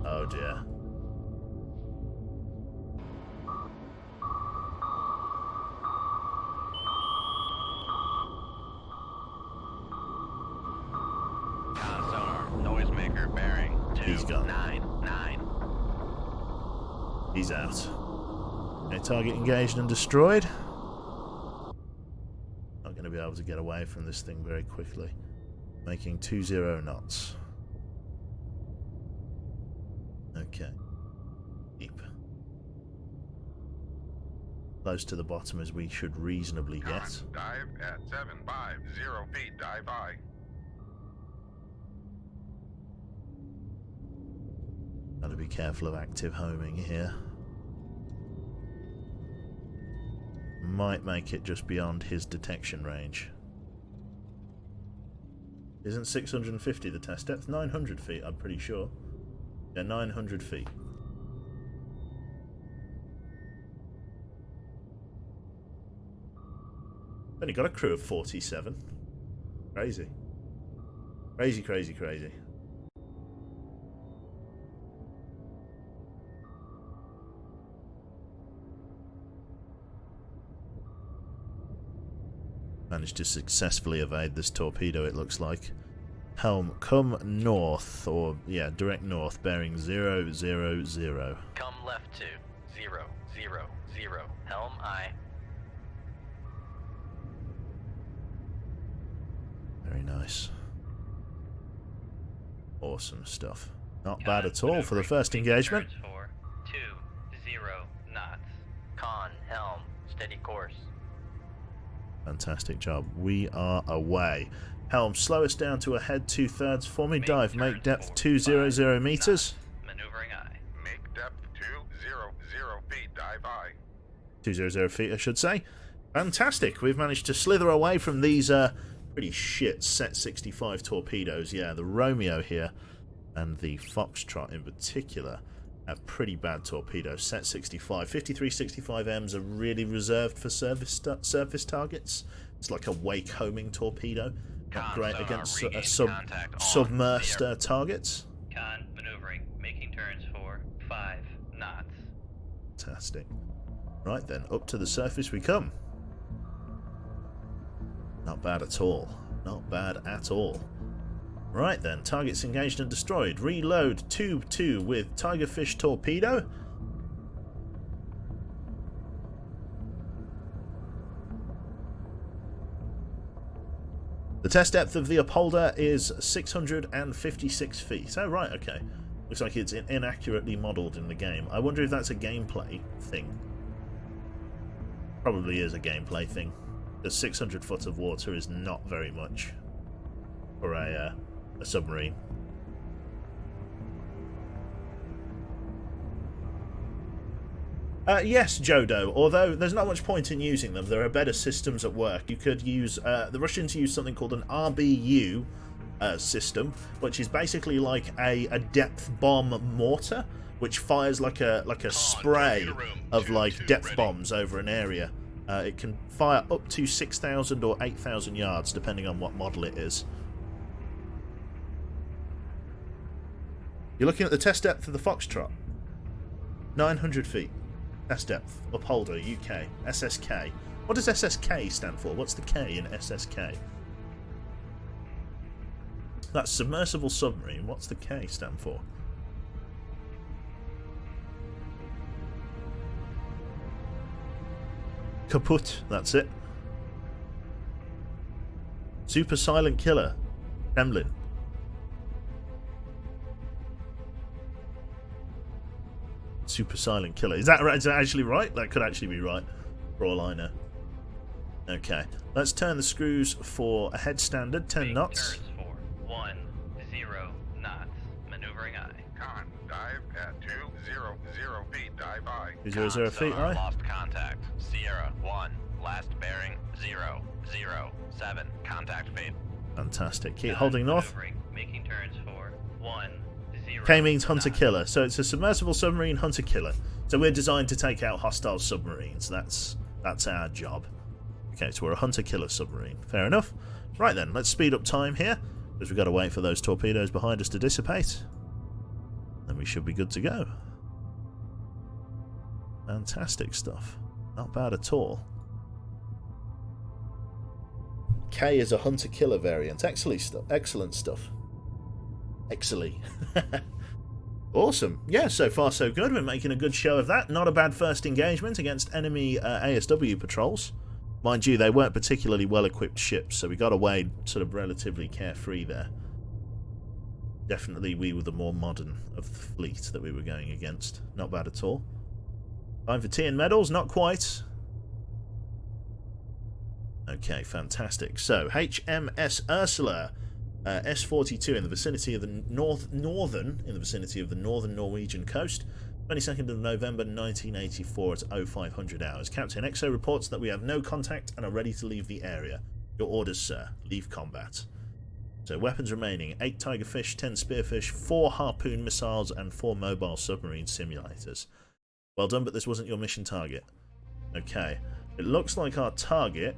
Oh dear. Con sonar, noisemaker bearing He's gone. 299. He's out. Okay, target engaged and destroyed. Not going to be able to get away from this thing very quickly. Making 20 knots. Okay. Deep. Close to the bottom as we should reasonably Con, get. dive at 750 feet, dive I. Got to be careful of active homing here. Might make it just beyond his detection range. Isn't 650 the test depth? 900 feet, I'm pretty sure. Yeah, 900 feet. Only got a crew of 47. Crazy. Crazy, crazy, crazy. Managed to successfully evade this torpedo, it looks like. Helm, come north, or, yeah, direct north, bearing 000. Come left to 000. Helm eye. Very nice. Awesome stuff. Not bad at all for the first engagement. For 20 knots. Con, helm, steady course. Fantastic job. We are away. Helm, slow us down to a head 2/3 for me. Dive, make depth 200 meters. Maneuvering eye. Make depth 200 feet, dive I. 200 feet, I should say. Fantastic. We've managed to slither away from these pretty shit Set 65 torpedoes. Yeah, the Romeo here and the Foxtrot in particular have pretty bad torpedoes. Set 65. 5365Ms are really reserved for surface targets. It's like a wake homing torpedo. Not great against submersed targets. Con, maneuvering, making turns for 5 knots. Fantastic. Right then, up to the surface we come. Not bad at all. Not bad at all. Right then, targets engaged and destroyed. Reload Tube 2 with Tigerfish torpedo. The test depth of the upholder is 656 feet. Oh, right, okay. Looks like it's inaccurately modelled in the game. I wonder if that's a gameplay thing. Probably is a gameplay thing. Because 600 foot of water is not very much for a submarine. Yes, Jodo, although there's not much point in using them. There are better systems at work. You could use... the Russians use something called an RBU system, which is basically like a depth bomb mortar, which fires like a spray of like depth bombs over an area. It can fire up to 6,000 or 8,000 yards, depending on what model it is. You're looking at the test depth of the Foxtrot. 900 feet. Test depth. Upholder, UK. SSK. What does SSK stand for? What's the K in SSK? That's submersible submarine. What's the K stand for? Kaput. That's it. Super silent killer. Kremlin. Super silent killer. Is that right? Is that actually right? That could actually be right, for all I know. Okay, let's turn the screws for a head standard, 10 knots. Turns for 10 knots. Maneuvering eye. Con, dive at 200 feet, dive by. 200 feet, Sonar right? lost contact. Sierra 1. Last bearing 007. Contact fade. Fantastic. Keep holding north. Maneuvering, making turns for 10. K means hunter killer, so it's a submersible submarine hunter killer. So we're designed to take out hostile submarines. That's our job. Okay, so we're a hunter killer submarine. Fair enough. Right then, let's speed up time here, because we've got to wait for those torpedoes behind us to dissipate. Then we should be good to go. Fantastic stuff. Not bad at all. K is a hunter killer variant. Excellent stuff. Excellent. Awesome. Yeah, so far so good. We're making a good show of that. Not a bad first engagement against enemy ASW patrols. Mind you, they weren't particularly well-equipped ships, so we got away sort of relatively carefree there. Definitely we were the more modern of the fleet that we were going against. Not bad at all. Time for tea and medals? Not quite. Okay, fantastic. So, HMS Ursula, S42 in the vicinity of the northern Norwegian coast. 22nd of November 1984 at 0500 hours. Captain EXO reports that we have no contact and are ready to leave the area. Your orders, sir. Leave combat. So weapons remaining: 8 Tigerfish, 10 Spearfish, 4 Harpoon missiles and 4 mobile submarine simulators. Well done, but this wasn't your mission target. Okay. It looks like our target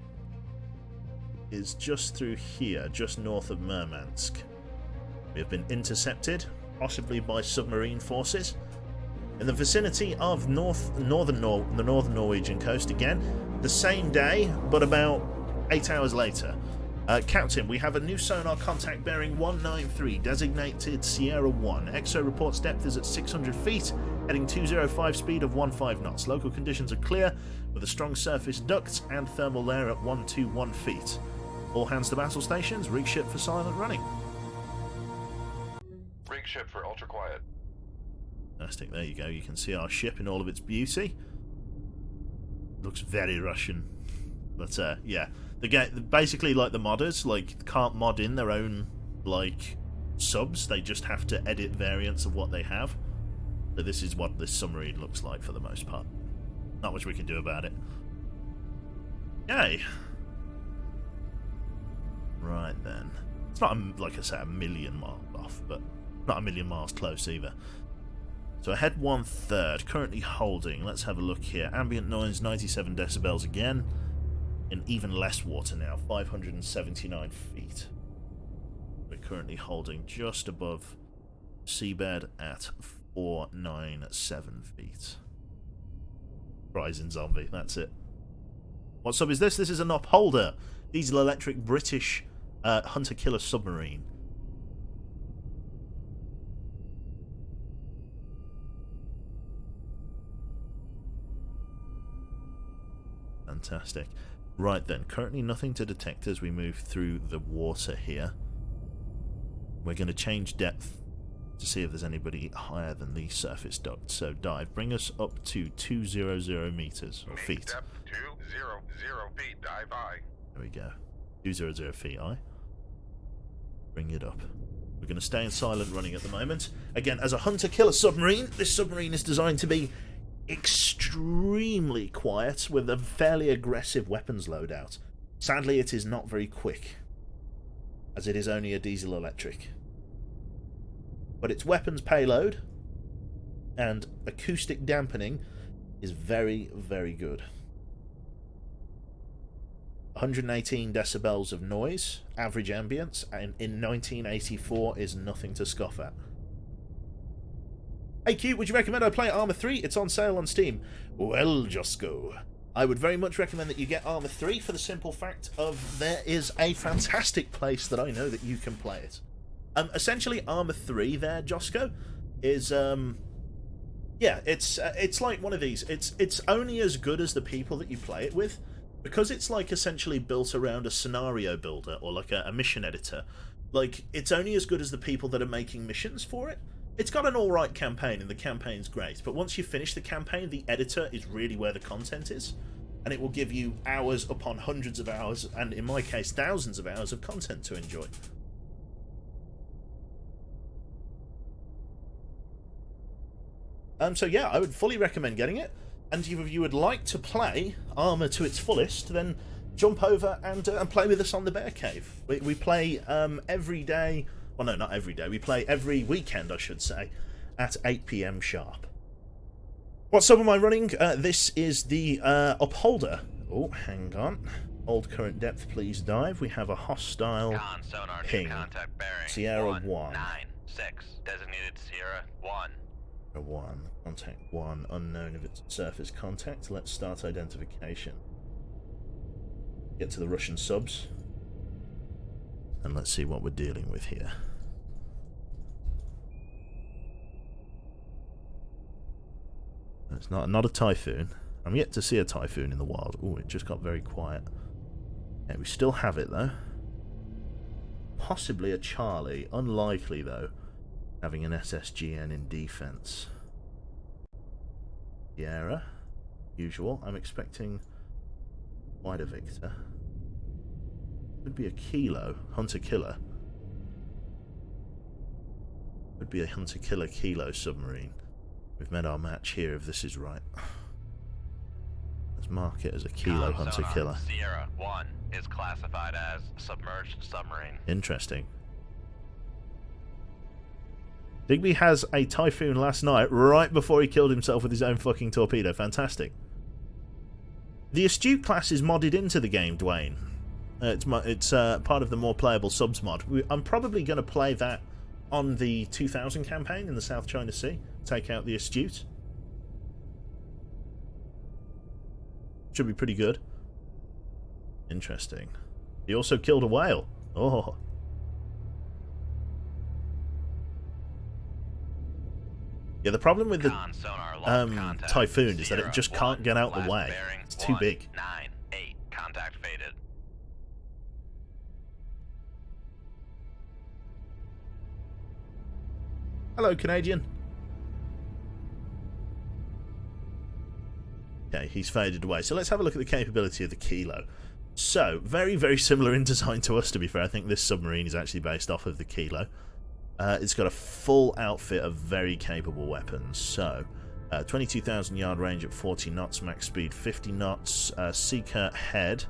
is just through here, just north of Murmansk. We have been intercepted, possibly by submarine forces, in the vicinity of the northern Norwegian coast again, the same day, but about 8 hours later. Captain, we have a new sonar contact bearing 193, designated Sierra 1. EXO reports depth is at 600 feet, heading 205, speed of 15 knots. Local conditions are clear, with a strong surface duct and thermal layer at 121 feet. All hands to battle stations, rig ship for silent running. Rig ship for ultra quiet. Fantastic, there you go. You can see our ship in all of its beauty. Looks very Russian. But yeah, the game basically, like the modders, like can't mod in their own like subs. They just have to edit variants of what they have. So this is what this submarine looks like for the most part. Not much we can do about it. Yay. Right then. It's not, like I say, a million miles off, but not a million miles close either. So ahead 1/3, currently holding. Let's have a look here. Ambient noise, 97 decibels again. In even less water now, 579 feet. We're currently holding just above seabed at 497 feet. Rising zombie, that's it. What sub is this? This is an upholder. Diesel electric British hunter-killer submarine. Fantastic. Right then, currently nothing to detect as we move through the water here. We're going to change depth to see if there's anybody higher than the surface duct. So dive, bring us up to 200 meters, or feet. Depth 200 feet, dive I. There we go. 200 feet, aye. Bring it up. We're going to stay in silent running at the moment. Again, as a hunter-killer submarine, this submarine is designed to be extremely quiet with a fairly aggressive weapons loadout. Sadly, it is not very quick, as it is only a diesel electric. But its weapons payload and acoustic dampening is very, very good. 118 decibels of noise, average ambience, and in 1984 is nothing to scoff at. Hey Q, would you recommend I play Arma 3? It's on sale on Steam. Well, Josco, I would very much recommend that you get Arma 3 for the simple fact of there is a fantastic place that I know that you can play it. Essentially, Arma 3 there, Josco, is yeah, it's like one of these. It's only as good as the people that you play it with, because it's like essentially built around a scenario builder or like a mission editor. Like, it's only as good as the people that are making missions for it. It's got an alright campaign, and the campaign's great, but once you finish the campaign, the editor is really where the content is, and it will give you hours upon hundreds of hours, and in my case, thousands of hours of content to enjoy. So yeah, I would fully recommend getting it, and if you would like to play Arma to its fullest, then jump over and play with us on the Bear Cave. We play every day. Well, no, not every day. We play every weekend, I should say, at 8 PM sharp. What sub am I running? This is the Upholder. Oh, hang on. Hold current depth, please dive. We have a hostile Sonar ping. contact bearing. Sierra 1. 196. Designated Sierra 1. 1. Contact 1. Unknown if it's surface contact. Let's start identification. Get to the Russian subs. And let's see what we're dealing with here. It's not a typhoon. I'm yet to see a typhoon in the wild. Oh, it just got very quiet. Yeah, we still have it though. Possibly a Charlie. Unlikely though, having an SSGN in defense. Sierra, usual. I'm expecting quite a Victor. Could be a Kilo, Hunter-Killer. Could be a Hunter-Killer Kilo submarine. We've met our match here if this is right. Let's mark it as a Kilo Hunter-Killer. Sierra 1 is classified as submerged submarine. Interesting. Digby has a Typhoon last night, right before he killed himself with his own fucking torpedo. Fantastic. The Astute class is modded into the game, Dwayne. It's part of the more playable subs mod. I'm probably going to play that on the 2000 campaign in the South China Sea. Take out the Astute. Should be pretty good. Interesting. He also killed a whale. Oh. Yeah, the problem with the Typhoon is that it just can't get out the way. It's too big. 9-8. Contact faded. Hello, Canadian. Okay, he's faded away. So let's have a look at the capability of the Kilo. So, very, very similar in design to us, to be fair. I think this submarine is actually based off of the Kilo. It's got a full outfit of very capable weapons. So, 22,000 yard range at 40 knots, max speed 50 knots, seeker head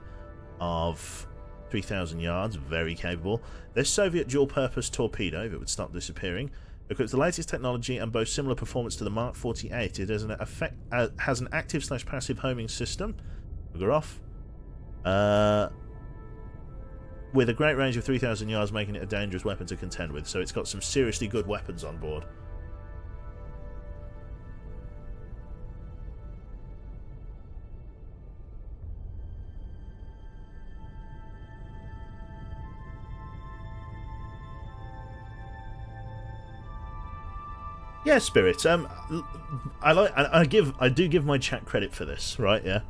of 3,000 yards, very capable. This Soviet dual-purpose torpedo, if it would stop disappearing, Equips the latest technology and boasts similar performance to the Mark 48. It has an active/passive homing system. Bugger off. With a great range of 3,000 yards, making it a dangerous weapon to contend with. So it's got some seriously good weapons on board. Yeah, Spirit. I do give my chat credit for this, right? Yeah.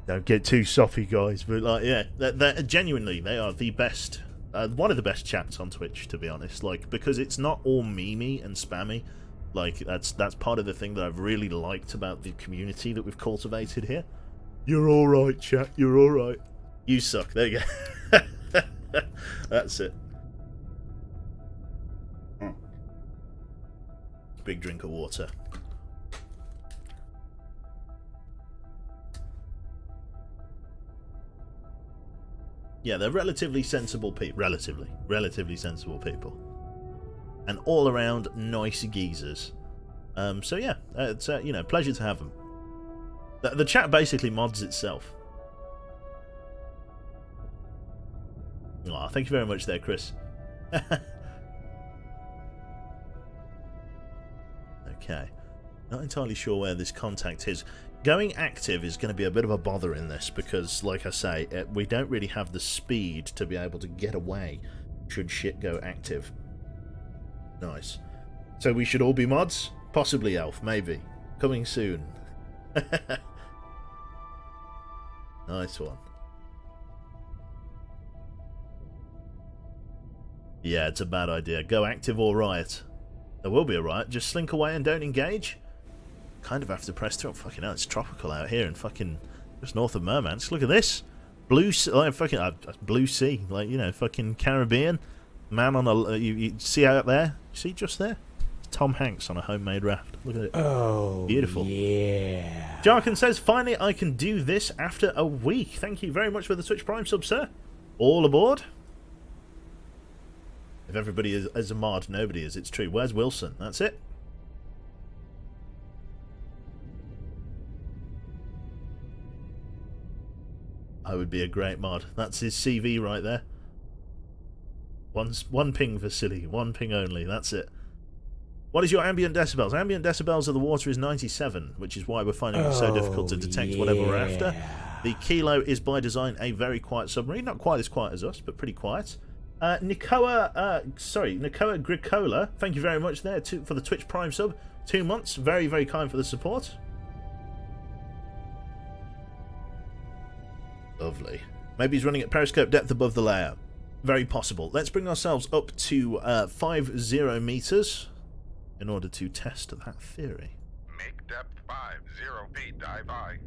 Don't get too soppy, guys. But like, yeah, they're genuinely they are the best, one of the best chats on Twitch, to be honest. Like, because it's not all memey and spammy. Like, that's part of the thing that I've really liked about the community that we've cultivated here. You're all right, chat. You're all right. You suck. There you go. That's it. Big drink of water. Yeah, they're relatively sensible people. Relatively sensible people. And all around nice geezers. So yeah, it's you know, pleasure to have them. The chat basically mods itself. Oh, thank you very much there, Chris. Okay. Not entirely sure where this contact is. Going active is going to be a bit of a bother in this because, like I say, we don't really have the speed to be able to get away should shit go active. Nice. So we should all be mods? Possibly Elf, maybe. Coming soon. Nice one. Yeah, it's a bad idea. Go active or riot. There will be a riot. Just slink away and don't engage. Kind of have to press through. Fucking hell, it's tropical out here in fucking just north of Murmansk. Look at this. Blue sea, like fucking blue sea, like, you know, fucking Caribbean. Man on a you see out there? You see just there? It's Tom Hanks on a homemade raft. Look at it. Oh, beautiful. Yeah. Jarkin says, finally I can do this after a week. Thank you very much for the Twitch Prime sub, sir. All aboard. If everybody is a mod, nobody is. It's true. Where's Wilson? That's it. I would be a great mod. That's his CV right there. One ping for silly. One ping only. That's it. What is your ambient decibels? Ambient decibels of the water is 97, which is why we're finding it so difficult to detect whatever we're after. The Kilo is by design a very quiet submarine. Not quite as quiet as us, but pretty quiet. Nicoa Gricola, thank you very much there for the Twitch Prime sub. 2 months. Very, very kind for the support. Lovely. Maybe he's running at periscope depth above the layer. Very possible. Let's bring ourselves up to 50 meters in order to test that theory. Make depth 50 feet, dive by.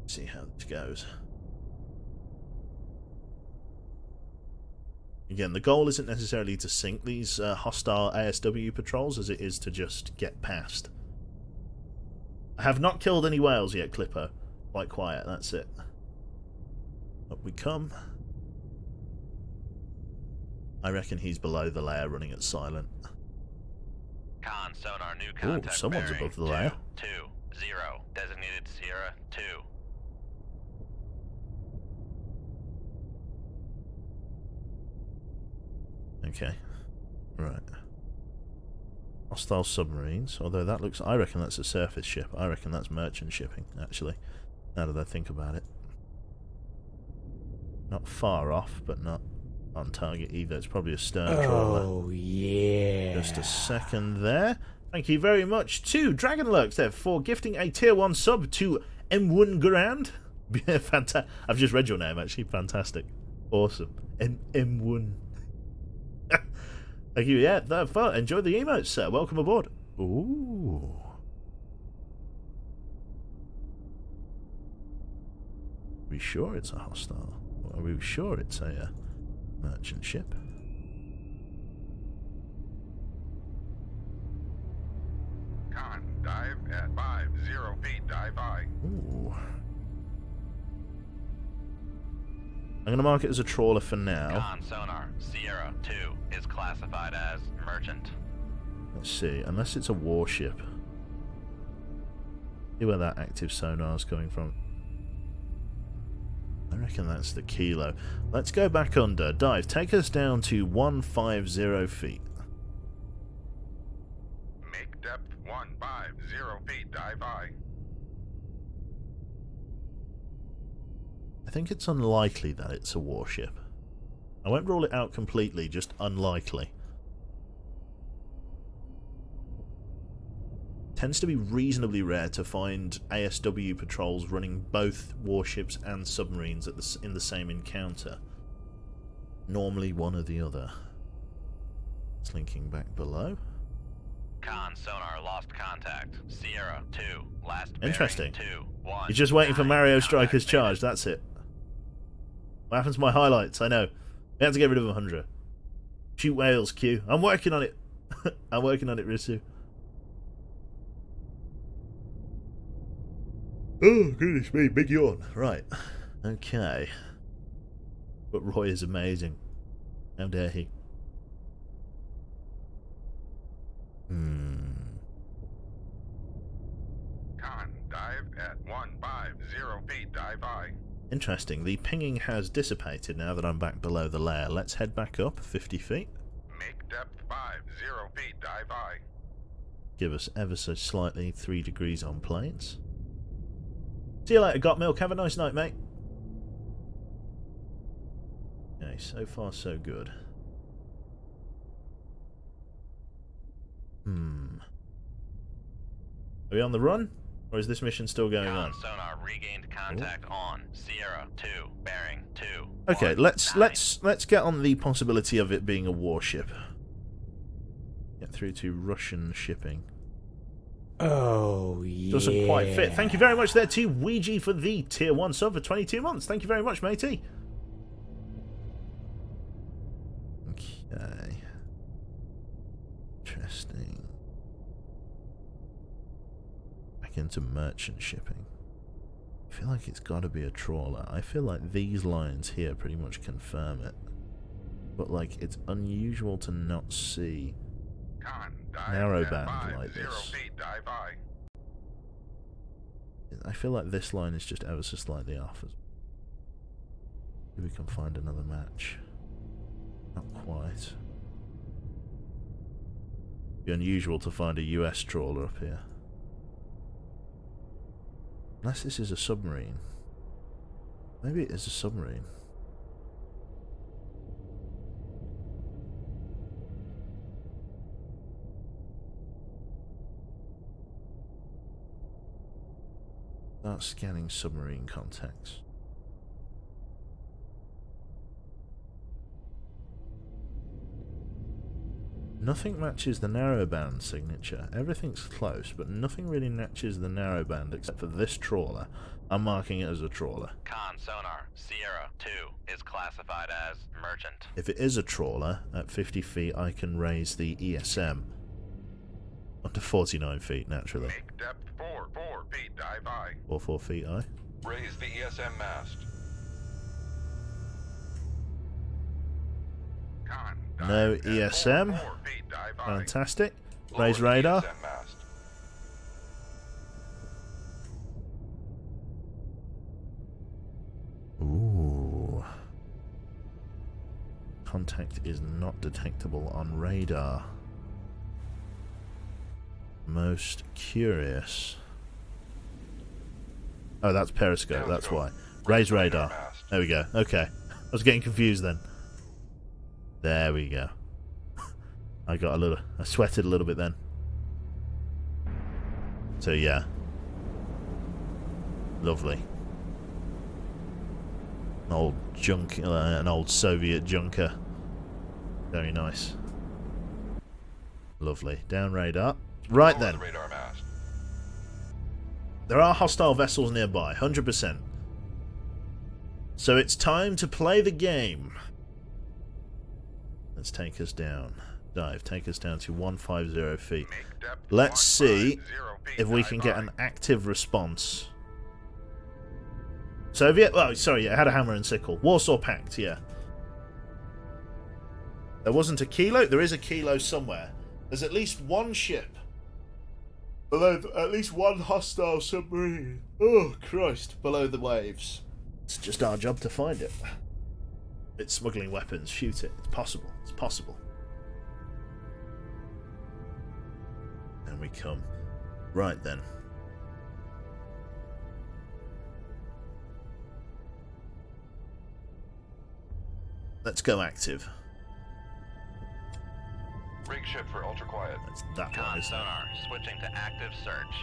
See how this goes. Again, the goal isn't necessarily to sink these hostile ASW patrols as it is to just get past. I have not killed any whales yet, Clipper. Quite quiet, that's it. Up we come. I reckon he's below the layer running at silent. Con sonar new contact. Ooh, someone's bearing above the layer. 20. Designated Sierra 2. Okay. Right. Hostile submarines. Although that looks... I reckon that's a surface ship. I reckon that's merchant shipping, actually. Now that I think about it. Not far off, but not on target either. It's probably a stern trawler. Oh, yeah. Just a second there. Thank you very much to Dragonlurks there for gifting a tier 1 sub to M1 Grand. Fantastic. I've just read your name, actually. Fantastic. Awesome. M1. Thank you. Yeah, that fun. Enjoy the emotes, sir. Welcome aboard. Ooh. Are we sure it's a hostile? Are we sure it's a merchant ship? Con, dive at 50 feet, dive by. Ooh. I'm going to mark it as a trawler for now. Con sonar Sierra 2 is classified as merchant. Let's see, unless it's a warship. See where that active sonar is coming from. I reckon that's the kilo. Let's go back under. Dive, take us down to 150 feet. Make depth 150 feet, dive I. I think it's unlikely that it's a warship. I won't rule it out completely, just unlikely. Tends to be reasonably rare to find ASW patrols running both warships and submarines at in the same encounter. Normally one or the other. It's linking back below. Con sonar lost contact. Sierra 2 last Interesting. bearing 2 1. You're just waiting for 9, Mario contact Striker's made. charge, that's it. What happens to my highlights? I know. We have to get rid of 100. Shoot whales, Q. I'm working on it. I'm working on it, Risu. Oh, goodness me, big yawn. Right. Okay. But Roy is amazing. How dare he? Con, dive at 150 feet, dive I. Interesting. The pinging has dissipated now that I'm back below the layer. Let's head back up 50 feet. Make depth 50 feet, dive I. Give us ever so slightly 3 degrees on planes. See you later, got milk. Have a nice night, mate. Okay, so far so good. Are we on the run? Or is this mission still going on? Con sonar regained contact on Sierra 2 bearing 2. Okay, 1, 9. let's get on the possibility of it being a warship. Get through to Russian shipping. Oh, yeah. Doesn't quite fit. Thank you very much there to Ouija for the tier 1 sub for 22 months. Thank you very much, matey. Okay. Interesting. Back into merchant shipping. I feel like it's got to be a trawler. I feel like these lines here pretty much confirm it. But, like, it's unusual to not see Con, dive narrow at band like 50 this. feet, dive I. I feel like this line is just ever so slightly off. Maybe we can find another match. Not quite. Be unusual to find a US trawler up here. Unless this is a submarine. Maybe it is a submarine. Start scanning submarine contacts. Nothing matches the narrowband signature. Everything's close, but nothing really matches the narrowband except for this trawler. I'm marking it as a trawler. Con sonar Sierra 2 is classified as merchant. If it is a trawler, at 50 feet I can raise the ESM up to 49 feet, naturally. Make depth 4 feet, dive I. 4 feet, aye. Raise the ESM mast. Con, No dive at ESM. 4 feet, dive I. Fantastic. Lower Raise the radar. ESM mast. Ooh. Contact is not detectable on radar. Most curious. Oh, that's periscope, that's why. Raise radar. There we go. Okay. I was getting confused then. There we go. I sweated a little bit then. So yeah. Lovely. An old an old Soviet junker. Very nice. Lovely. Down radar. Right Lower then. the radar mast. There are hostile vessels nearby, 100%. So it's time to play the game. Let's take us down. Dive, take us down to 150 feet. Make depth Let's see 150 feet, if we dive can get I. an active response. Soviet? Oh, sorry, yeah, it had a hammer and sickle. Warsaw Pact, yeah. There wasn't a kilo? There is a kilo somewhere. There's at least one ship. Below at least one hostile submarine. Oh, Christ. Below the waves. It's just our job to find it. It's smuggling weapons. Shoot it. It's possible. It's possible. And we come. Right then. Let's go active. Rig ship for ultra quiet. That's that one, Con isn't it? sonar, switching to active search.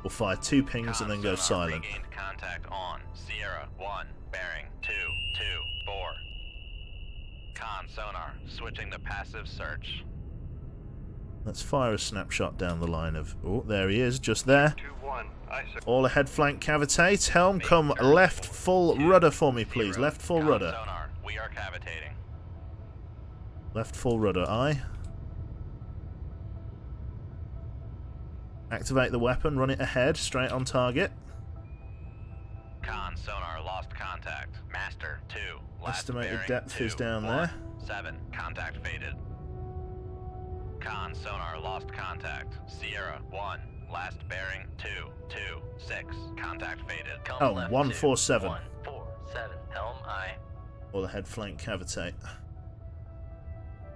We'll fire 2 pings and then go sonar silent. regained contact on Sierra 1, bearing 224. Con sonar, switching to passive search. Let's fire a snapshot down the line of... Oh, there he is, just there. 2-1. All ahead flank cavitate. Helm, come left full rudder for me, please. Left full Con rudder. sonar, we are cavitating. Left full rudder, aye. Activate the weapon, run it ahead, straight on target. Con sonar, lost contact. Master 2, last Estimated bearing depth 2, is down 1, there. 7, contact faded. Con sonar, lost contact. Sierra 1, last bearing 226, contact faded. Oh, 147. 147, helm aye. All ahead flank cavitate.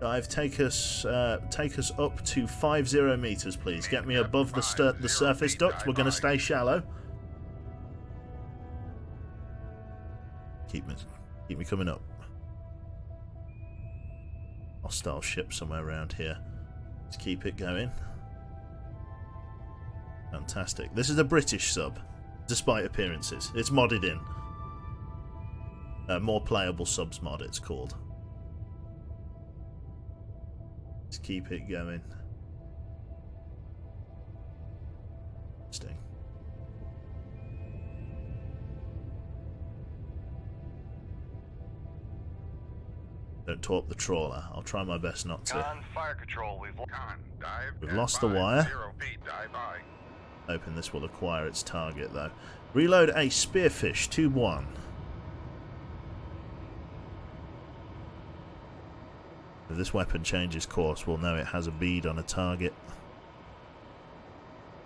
Dive, take us up to 50 meters, please. Get me above the surface duct. We're going to stay shallow. Keep me coming up. Hostile ship somewhere around here. Let's keep it going. Fantastic. This is a British sub, despite appearances. It's modded in. More playable subs mod, it's called. Let's keep it going. Interesting. Don't torp the trawler. I'll try my best not to. Con fire control. Con, dive. We've at lost the 5, wire. 0 feet, dive by. Hoping this will acquire its target, though. Reload a Spearfish 2-1. If this weapon changes course, we'll know it has a bead on a target.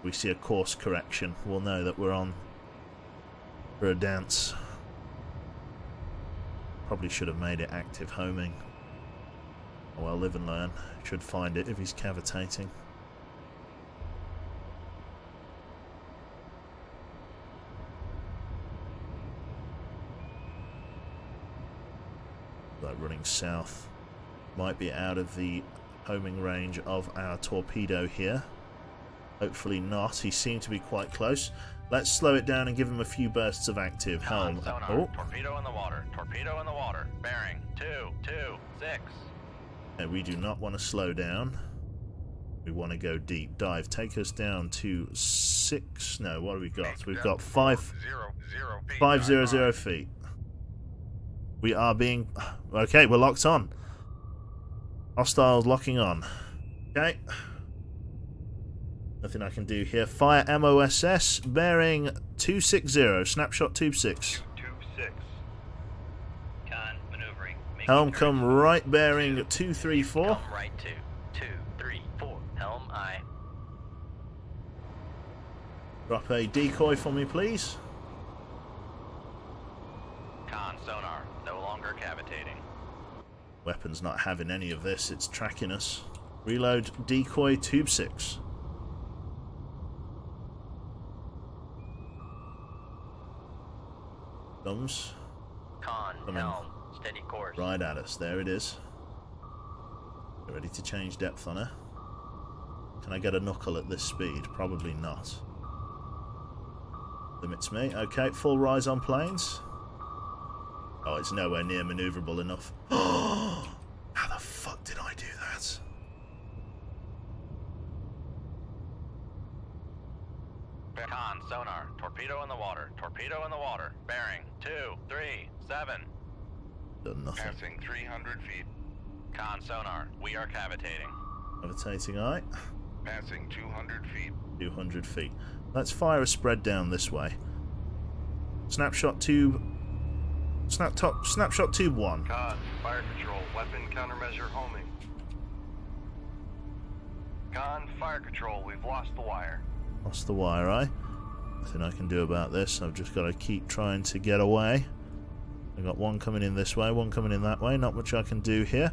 We see a course correction, we'll know that we're on for a dance. Probably should have made it active homing. Oh well, live and learn. Should find it if he's cavitating. Like running south. Might be out of the homing range of our torpedo here. Hopefully not. He seemed to be quite close. Let's slow it down and give him a few bursts of active. Helm. Sonar, Oh. torpedo in the water. Torpedo in the water. Bearing 226. And we do not want to slow down. We want to go deep. Dive. Take us down to 6. No, what have we got? We've got 500 feet. We are being... Okay, we're locked on. Hostiles locking on. Okay. Nothing I can do here. Fire MOSS, bearing 260. Snapshot 26. 226. Con maneuvering. Helm come right, bearing 234. Come right to 234. Helm aye. Drop a decoy for me, please. Con sonar, no longer cavitating. Weapon's not having any of this. It's tracking us. Reload decoy tube 6. Comes Con, Come in. helm, steady course. right at us. There it is. Get ready to change depth on her. Can I get a knuckle at this speed? Probably not. Limits me. Okay, full rise on planes. Oh, it's nowhere near maneuverable enough. How the fuck did I do that? Con sonar, torpedo in the water. Torpedo in the water. Bearing 237. Done nothing. Passing 300 feet. Con sonar, we are cavitating. Levitating eye. Passing 200 feet. 200 feet. Let's fire a spread down this way. Snapshot tube Snapshot 2-1. Con, fire control, weapon countermeasure homing. Con, fire control, we've lost the wire. Lost the wire, eh? Nothing I can do about this. I've just got to keep trying to get away. I've got one coming in this way, one coming in that way. Not much I can do here.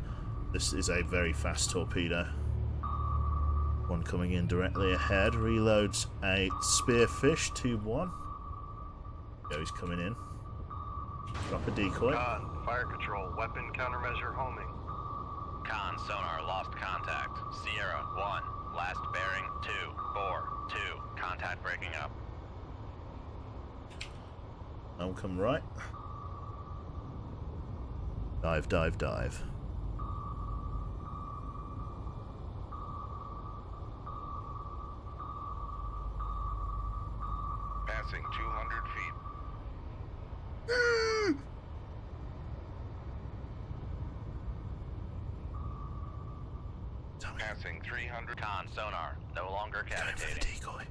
This is a very fast torpedo. One coming in directly ahead. Reloads a spearfish 2-1. Go, he's coming in. Drop a decoy. Con, fire control, weapon countermeasure homing. Con, sonar, lost contact. Sierra, 1. Last bearing, 2-4-2. Contact breaking up. I'll come right. Dive, dive, dive. Passing 200 feet. Passing 300. Con, sonar, no longer Going for the cavitating. decoy.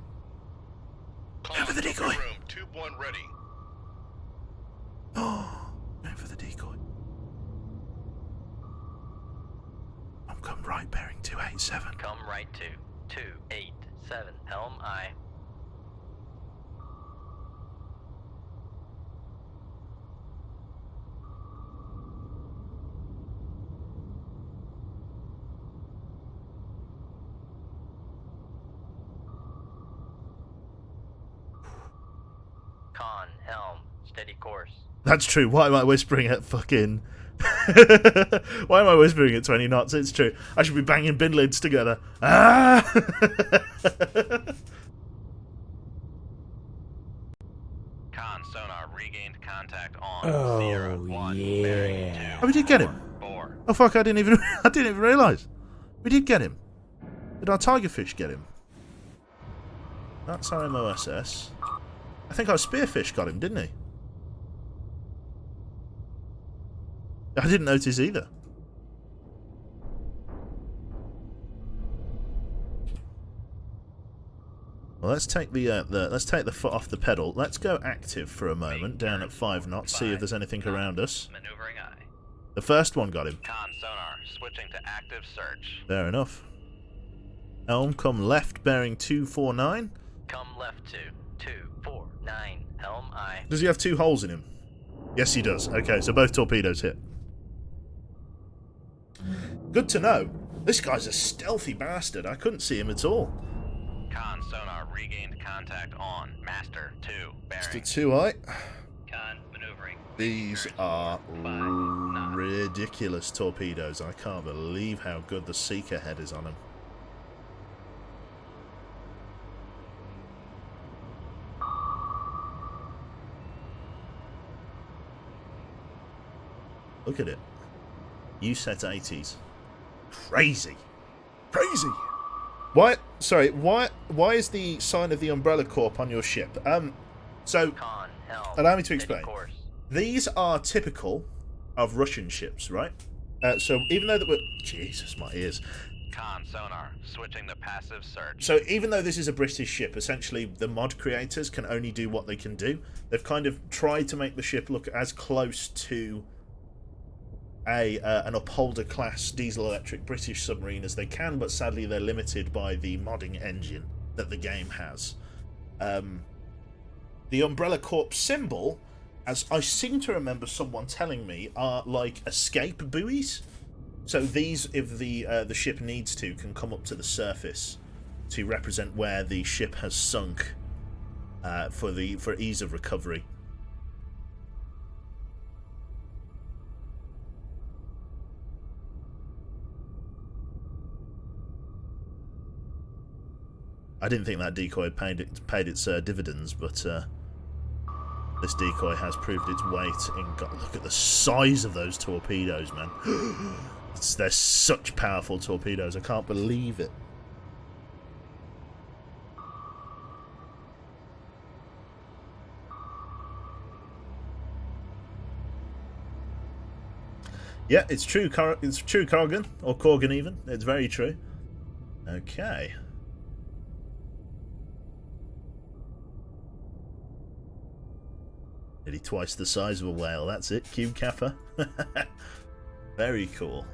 Con, for the decoy. Room, tube 1 ready. Oh, going for the decoy. I'm come right bearing 287. Come right to 287. Helm I. Con, helm, steady course. That's true. Why am I whispering at fucking... Why am I whispering at 20 knots? It's true. I should be banging bin lids together. Ah! Con, sonar, regained contact on Oh, Sierra 1. Bearing yeah. 2. Oh, we did get him. 4. Oh fuck! I didn't even realise. We did get him. Did our tigerfish get him? That's our MOSS. I think our spearfish got him, didn't he? I didn't notice either. Well, let's take the foot off the pedal. Let's go active for a moment, down at 5 knots. See if there's anything around us. Maneuvering eye. The first one got him. Con, sonar, switching to active search. Fair enough. Helm, come left, bearing 249. Come left to 249. Helm I. Does he have 2 holes in him? Yes, he does. Okay, so both torpedoes hit. Good to know. This guy's a stealthy bastard. I couldn't see him at all. Con, sonar, regained contact on Master 2. It's Bearing. the 2-eye. Con, maneuvering. These are 5 knots. ridiculous torpedoes. I can't believe how good the Seeker head is on them. Look at it. You set 80s. Crazy. Crazy. Why? Sorry. Why is the sign of the Umbrella Corp on your ship? So Con, helm. allow me to steady explain. course. These are typical of Russian ships, right? So even though that we're... Jesus, my ears. Con, sonar, switching to passive search. So even though this is a British ship, essentially the mod creators can only do what they can do. They've kind of tried to make the ship look as close to an Upholder class diesel electric British submarine as they can, but sadly they're limited by the modding engine that the game has. The Umbrella Corp symbol, as I seem to remember someone telling me, are like escape buoys. So these, if the ship needs to, can come up to the surface to represent where the ship has sunk for ease of recovery. I didn't think that decoy paid its dividends, but this decoy has proved its weight in... God, look at the size of those torpedoes, man. They're such powerful torpedoes. I can't believe it. Yeah, it's true. It's true, Corgan, or Corgan even. It's very true. Okay. Nearly twice the size of a whale. That's it. Cube Kappa. Very cool.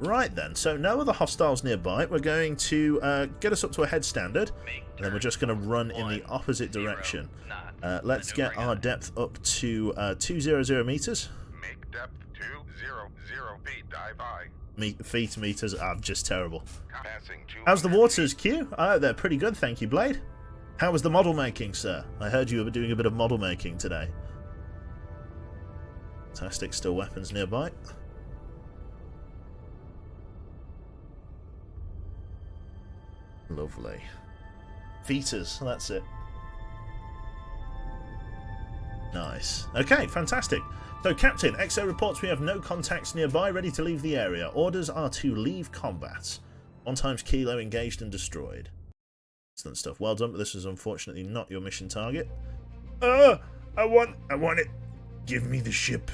Right then, so no other hostiles nearby. We're going to get us up to a head standard, and then we're just going to run in the opposite direction. Let's get our depth up to 200 meters. Make depth 200 feet. Dive high. Feet, meters, I'm just terrible. Passing 200 How's the waters, feet. Q? They're pretty good, thank you, Blade. How was the model making, sir? I heard you were doing a bit of model making today. Fantastic, still weapons nearby. Lovely. Feeters, that's it. Nice. Okay, fantastic. So, Captain, XO reports we have no contacts nearby, ready to leave the area. Orders are to leave combat. 1 times kilo engaged and destroyed. Excellent stuff. Well done, but this is unfortunately not your mission target. I want it. Give me the ship.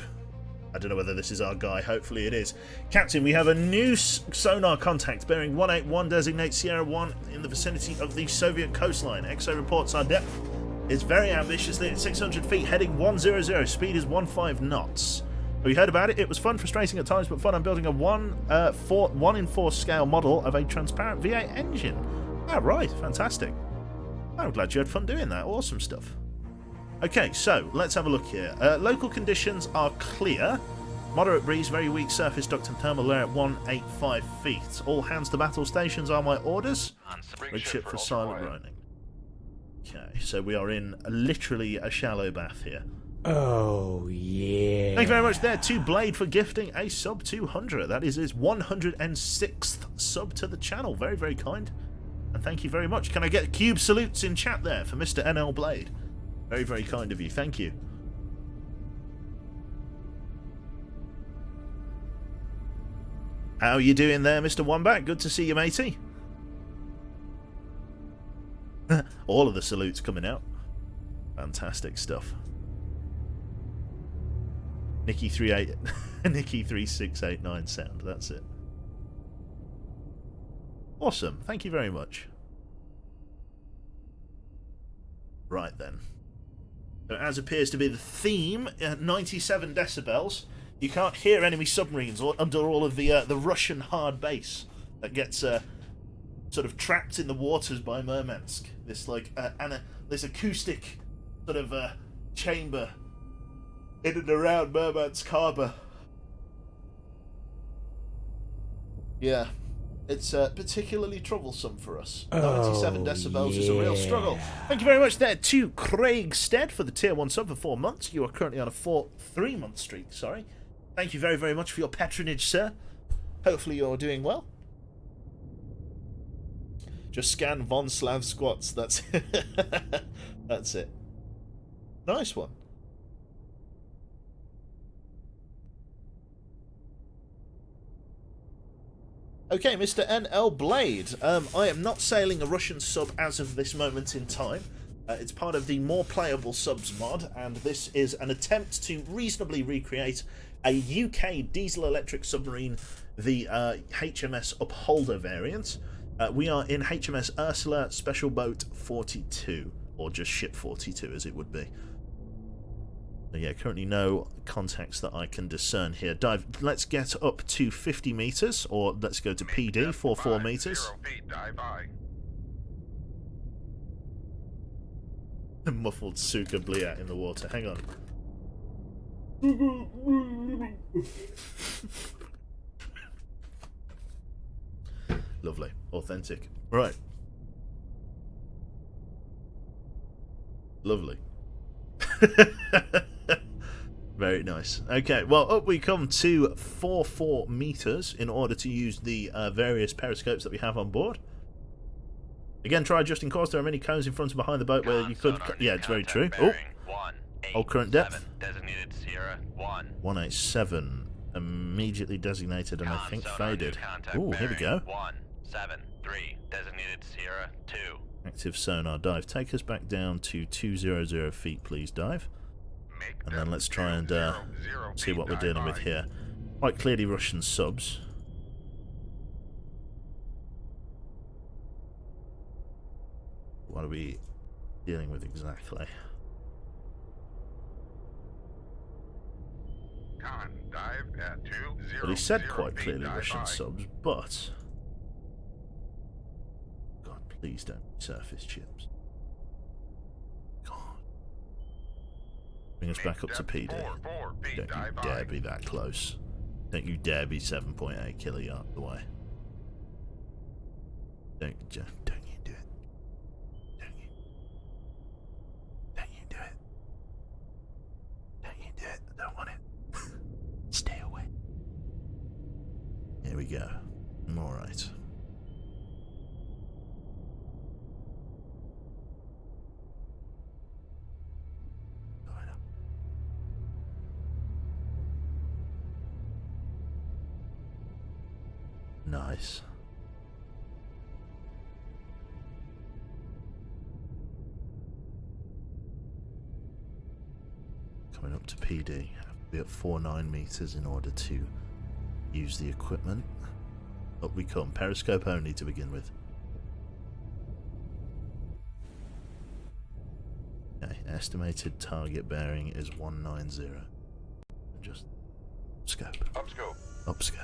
I don't know whether this is our guy. Hopefully it is. Captain, we have a new sonar contact bearing 181, designates Sierra 1 in the vicinity of the Soviet coastline. XO reports our depth is very ambitiously at 600 feet, heading 100. Speed is 15 knots. Have you heard about it? It was fun, frustrating at times, but fun. I'm building a 1 in 4 scale model of a transparent V8 engine. Ah, right. Fantastic. I'm glad you had fun doing that. Awesome stuff. Okay, so let's have a look here. Local conditions are clear. Moderate breeze, very weak surface duct and thermal layer at 185 feet. All hands to battle stations are my orders. Rig ship for silent running. Okay, so we are in literally a shallow bath here. Oh, yeah. Thank you very much there to Blade for gifting a sub 200. That is his 106th sub to the channel. Very, very kind. And thank you very much. Can I get cube salutes in chat there for Mr. NL Blade? Very, very kind of you. Thank you. How are you doing there, Mr. Wombat? Good to see you, matey. All of the salutes coming out. Fantastic stuff. Nikki 3689 sound. That's it. Awesome. Thank you very much. Right then. So as appears to be the theme, 97 decibels. You can't hear enemy submarines under all of the Russian hard bass that gets sort of trapped in the waters by Murmansk. This this acoustic sort of chamber in and around Murmansk harbour. Yeah. It's particularly troublesome for us. 97 decibels is a real struggle. Thank you very much there to Craig Stead for the tier 1 sub for 4 months. You are currently on a 3-month streak, sorry. Thank you very, very much for your patronage, sir. Hopefully you're doing well. Just scan Von Slav squats, that's that's it. Nice one. Okay, Mr. NL Blade. I am not sailing a Russian sub as of this moment in time. It's part of the More Playable Subs mod, and this is an attempt to reasonably recreate a UK diesel-electric submarine, the HMS Upholder variant. We are in HMS Ursula Special Boat 42, or just Ship 42 as it would be. So yeah, currently no contacts that I can discern here. Dive. Let's get up to 50 meters, or let's go to PD, 44 meters. 0 feet. Dive high. Muffled Suka Bliat in the water. Hang on. Lovely. Authentic. Right. Lovely. Very nice. Okay, well, up we come to 44 meters in order to use the various periscopes that we have on board. Again, try adjusting course. There are many cones in front and behind the boat where you could... Yeah, it's very true. Oh, current depth. Designated Sierra 1. 187. Immediately designated and I think faded. Oh, here we go. 173. Designated Sierra 2. Active sonar dive. Take us back down to 200 feet, please, dive. And then let's try and see what we're dealing with here. Quite clearly Russian subs. What are we dealing with exactly? at 20 But he said quite feet, clearly dive Russian by. subs, but... God, please don't surface chips. God. Bring us back up to Depth PD. 4 feet, Don't you dive dare by. be that close. Don't you dare be 7.8 kilojard away. Don't you do it. Don't you do it. Don't you do it. I don't want it. Stay away. Here we go. Alright. Going up. Nice. Coming up to PD. Have to be at 49 meters in order to use the equipment. Up we come. Periscope only to begin with. Okay, estimated target bearing is 190. Just scope. Up scope. Up scope.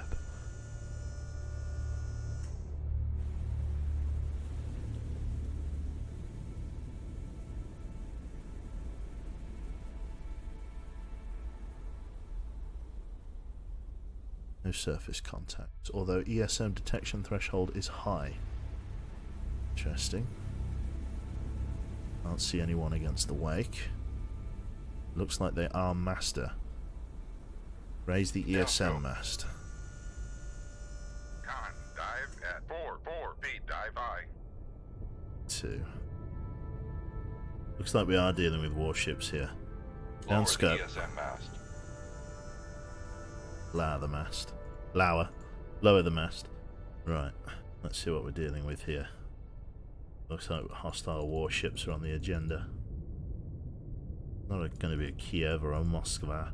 No surface contact, although ESM detection threshold is high. Interesting. Can't see anyone against the wake. Looks like they are master. Raise the ESM mast. Con, dive at 4 feet, dive by. 2. Looks like we are dealing with warships here. Lower Down the scope. ESM mast. Lower the mast. Lower the mast. Right. Let's see what we're dealing with here. Looks like hostile warships are on the agenda. Not going to be a Kiev or a Moskva.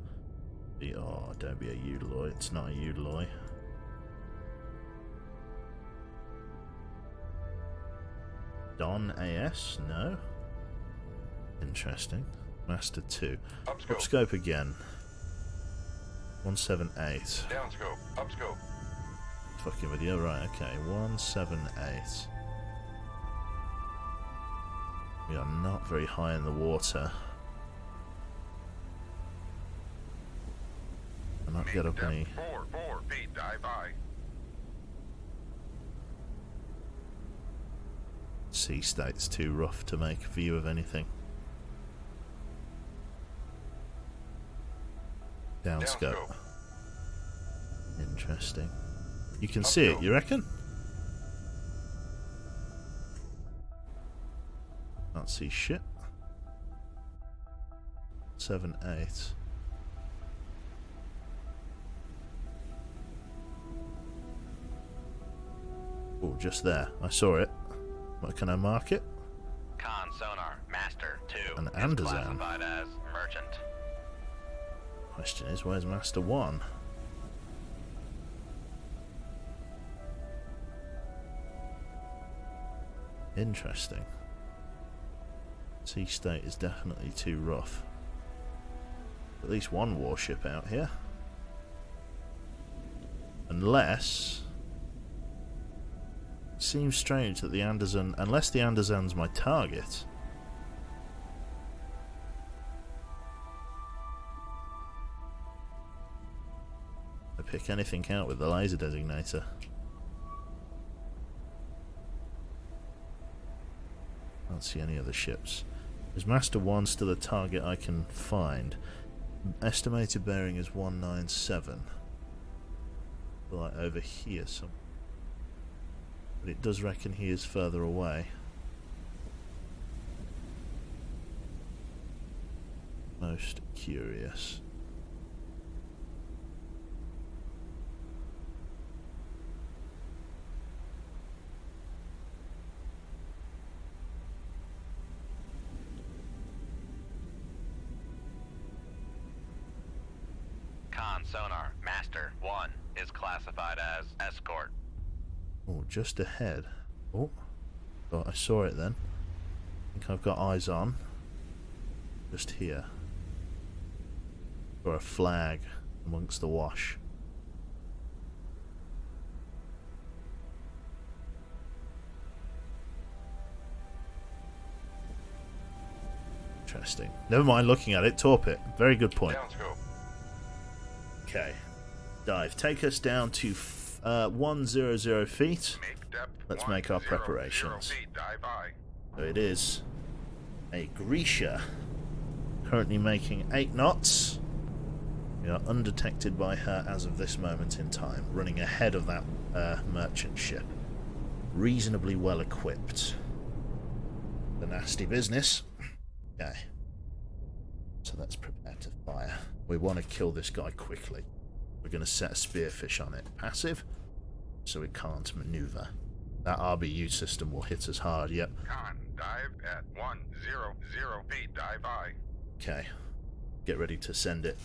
Oh, don't be a Udaloy. It's not a Udaloy. Don AS? No. Interesting. Master 2. Up scope. Up scope again. 178. Down scope. Up scope. Fucking with you. Right, okay. 178. We are not very high in the water. I might get up any. 4 feet, dive by. Sea state's too rough to make a view of anything. Down scope. scope. Interesting. You can Up see it, scope. you reckon? Can't see shit. 7, 8. Oh, just there. I saw it. What, can I mark it? Con sonar, master 2. An is Andazan. classified as merchant. Question is, where's Master 1? Interesting. Sea state is definitely too rough. At least one warship out here. Unless... It seems strange that the Andazan... Unless the Andazan's my target. I pick anything out with the laser designator. Can't see any other ships. Is Master 1 still a target I can find? Estimated bearing is 197. Like over here somewhere. But it does reckon he is further away. Most curious. Con sonar, master 1 is classified as escort. Oh, just ahead. Oh, I saw it then. I think I've got eyes on. Just here. Or a flag amongst the wash. Interesting. Never mind looking at it. Torp it. Very good point. Downscope. Okay. Dive. Take us down to 100 feet. Make depth. Let's make our 100 preparations. feet. Dive by. So it is a Grisha. Currently making 8 knots. We are undetected by her as of this moment in time. Running ahead of that merchant ship. Reasonably well equipped. The nasty business. Okay. So let's prepare to fire. We want to kill this guy quickly. We're going to set a spearfish on it. Passive, so it can't maneuver. That RBU system will hit us hard, yep. Con, dive at 100 feet. Dive by. Okay. Get ready to send it.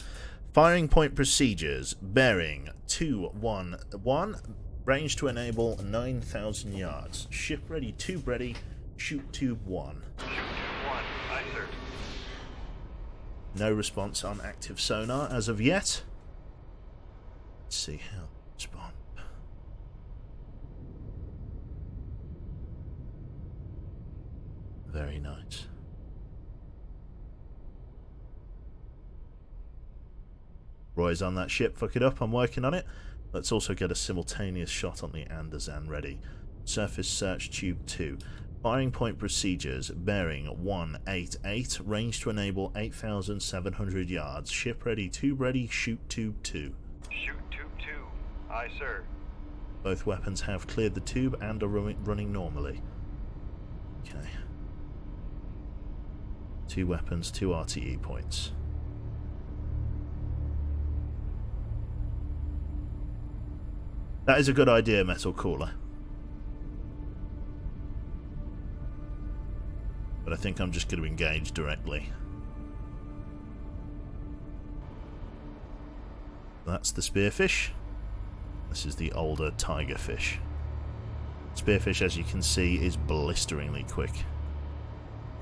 Firing point procedures. Bearing 211. Range to enable 9,000 yards. Ship ready, tube ready. Shoot tube 1. Shoot tube 1. Aye, sir. No response on active sonar as of yet. Let's see how they respond. Very nice. Roy's on that ship. Fuck it up. I'm working on it. Let's also get a simultaneous shot on the Andersan ready. Surface search tube 2. Firing point procedures. Bearing 188. Range to enable 8,700 yards. Ship ready, tube ready, shoot tube 2. Shoot tube 2. Aye, sir. Both weapons have cleared the tube and are running normally. Okay. 2 weapons, 2 RTE points. That is a good idea, Metal Cooler. But I think I'm just going to engage directly. That's the spearfish. This is the older tigerfish. Spearfish, as you can see, is blisteringly quick.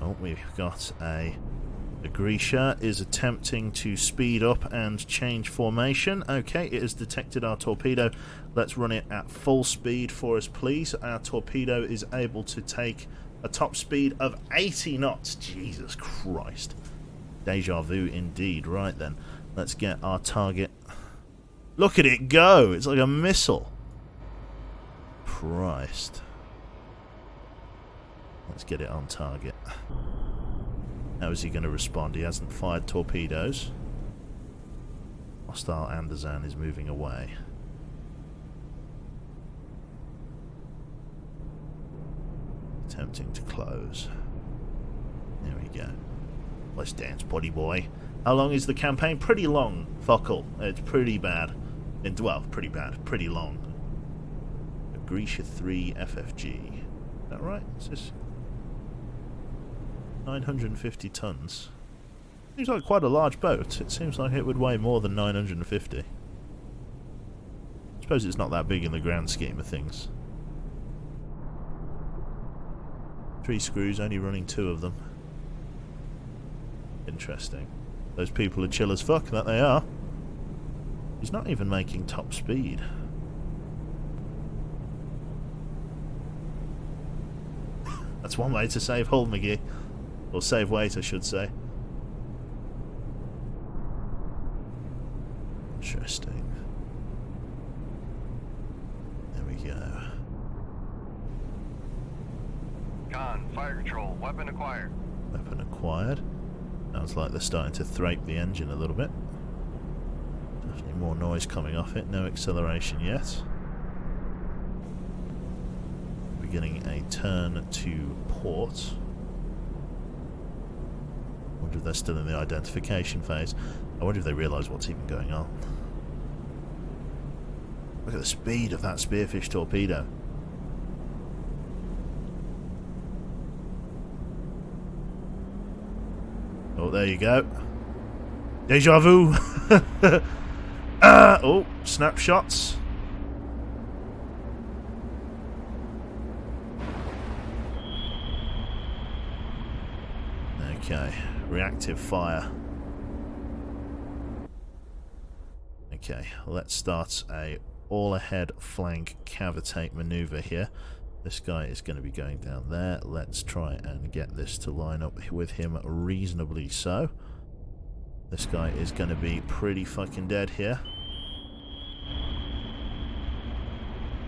Oh, we've got the Grisha is attempting to speed up and change formation. Okay, it has detected our torpedo. Let's run it at full speed for us, please. Our torpedo is able to take a top speed of 80 knots. Jesus Christ. Deja vu indeed. Right then, let's get our target. Look at it go! It's like a missile. Christ. Let's get it on target. How is he going to respond? He hasn't fired torpedoes. Hostile Andersan is moving away. Attempting to close. There we go. Let's dance, buddy boy. How long is the campaign? Pretty long, Fockle. It's pretty bad. Well, pretty bad. Pretty long. Grisha 3 FFG. Is that right? Is this 950 tons? Seems like quite a large boat. It seems like it would weigh more than 950. I suppose it's not that big in the grand scheme of things. 3 screws, only running 2 of them. Interesting. Those people are chill as fuck, that they are. He's not even making top speed. That's one way to save hull, McGee. Or save weight, I should say. Interesting. There we go. Con, fire control, weapon acquired. Weapon acquired. Sounds like they're starting to thrape the engine a little bit. Definitely more noise coming off it. No acceleration yet. Beginning a turn to port. I wonder if they're still in the identification phase. I wonder if they realise what's even going on. Look at the speed of that spearfish torpedo. Oh, there you go. Deja vu. Oh, snapshots. Okay, reactive fire. Okay, let's start a all-ahead flank cavitate maneuver here. This guy is going to be going down there. Let's try and get this to line up with him reasonably so. This guy is going to be pretty fucking dead here.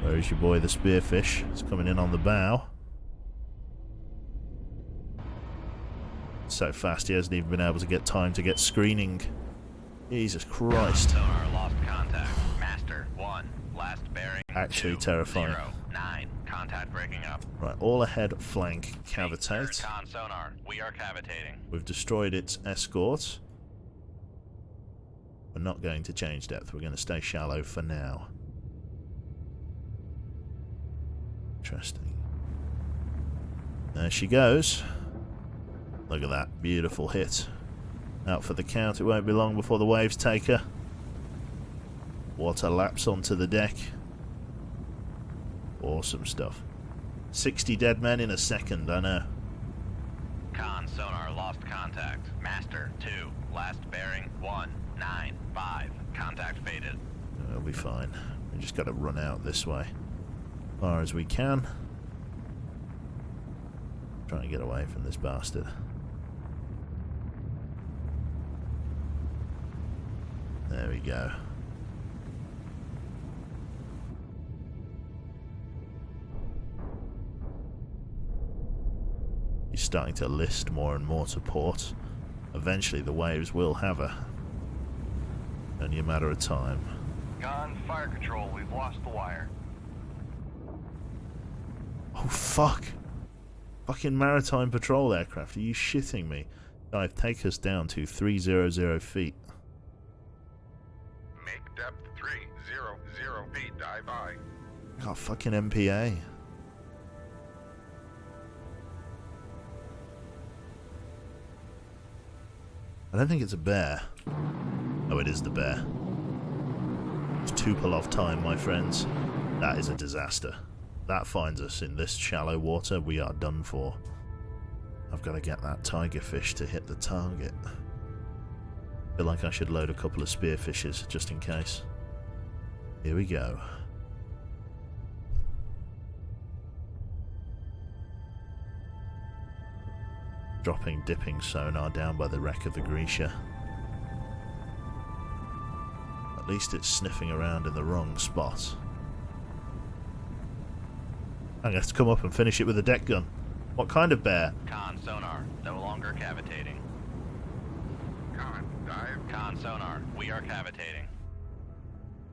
Where is your boy, the spearfish? It's coming in on the bow. So fast he hasn't even been able to get time to get screening. Jesus Christ. Sonar lost contact. Master 1. Last bearing. Actually 2, terrifying. 0, 9. Contact breaking up. Right, all ahead flank cavitate. Con sonar. We are cavitating. We've destroyed its escort. We're not going to change depth. We're going to stay shallow for now. Interesting. There she goes. Look at that. Beautiful hit. Out for the count. It won't be long before the waves take her. Water laps onto the deck. Awesome stuff. 60 dead men in a second, I know. Con sonar lost contact. Master 2. Last bearing 195. Contact faded. It'll be fine. We just got to run out this way. As far as we can. Try and get away from this bastard. There we go. He's starting to list more and more to port. Eventually the waves will have her. Only a matter of time. Con, fire control, we've lost the wire. Oh fuck! Fucking maritime patrol aircraft, are you shitting me? Dive, take us down to 300 feet. Make depth 300 feet. Dive by. Oh, fucking MPA. I don't think it's a bear. Oh, it is the bear. It's Tupolev time, my friends. That is a disaster. That finds us in this shallow water, we are done for. I've got to get that tiger fish to hit the target. Feel like I should load a couple of spearfishes, just in case. Here we go. Dropping dipping sonar down by the wreck of the Grisha. At least it's sniffing around in the wrong spot. I'm going to have to come up and finish it with a deck gun. What kind of bear? Con sonar. No longer cavitating. Con, dive. Con sonar. We are cavitating.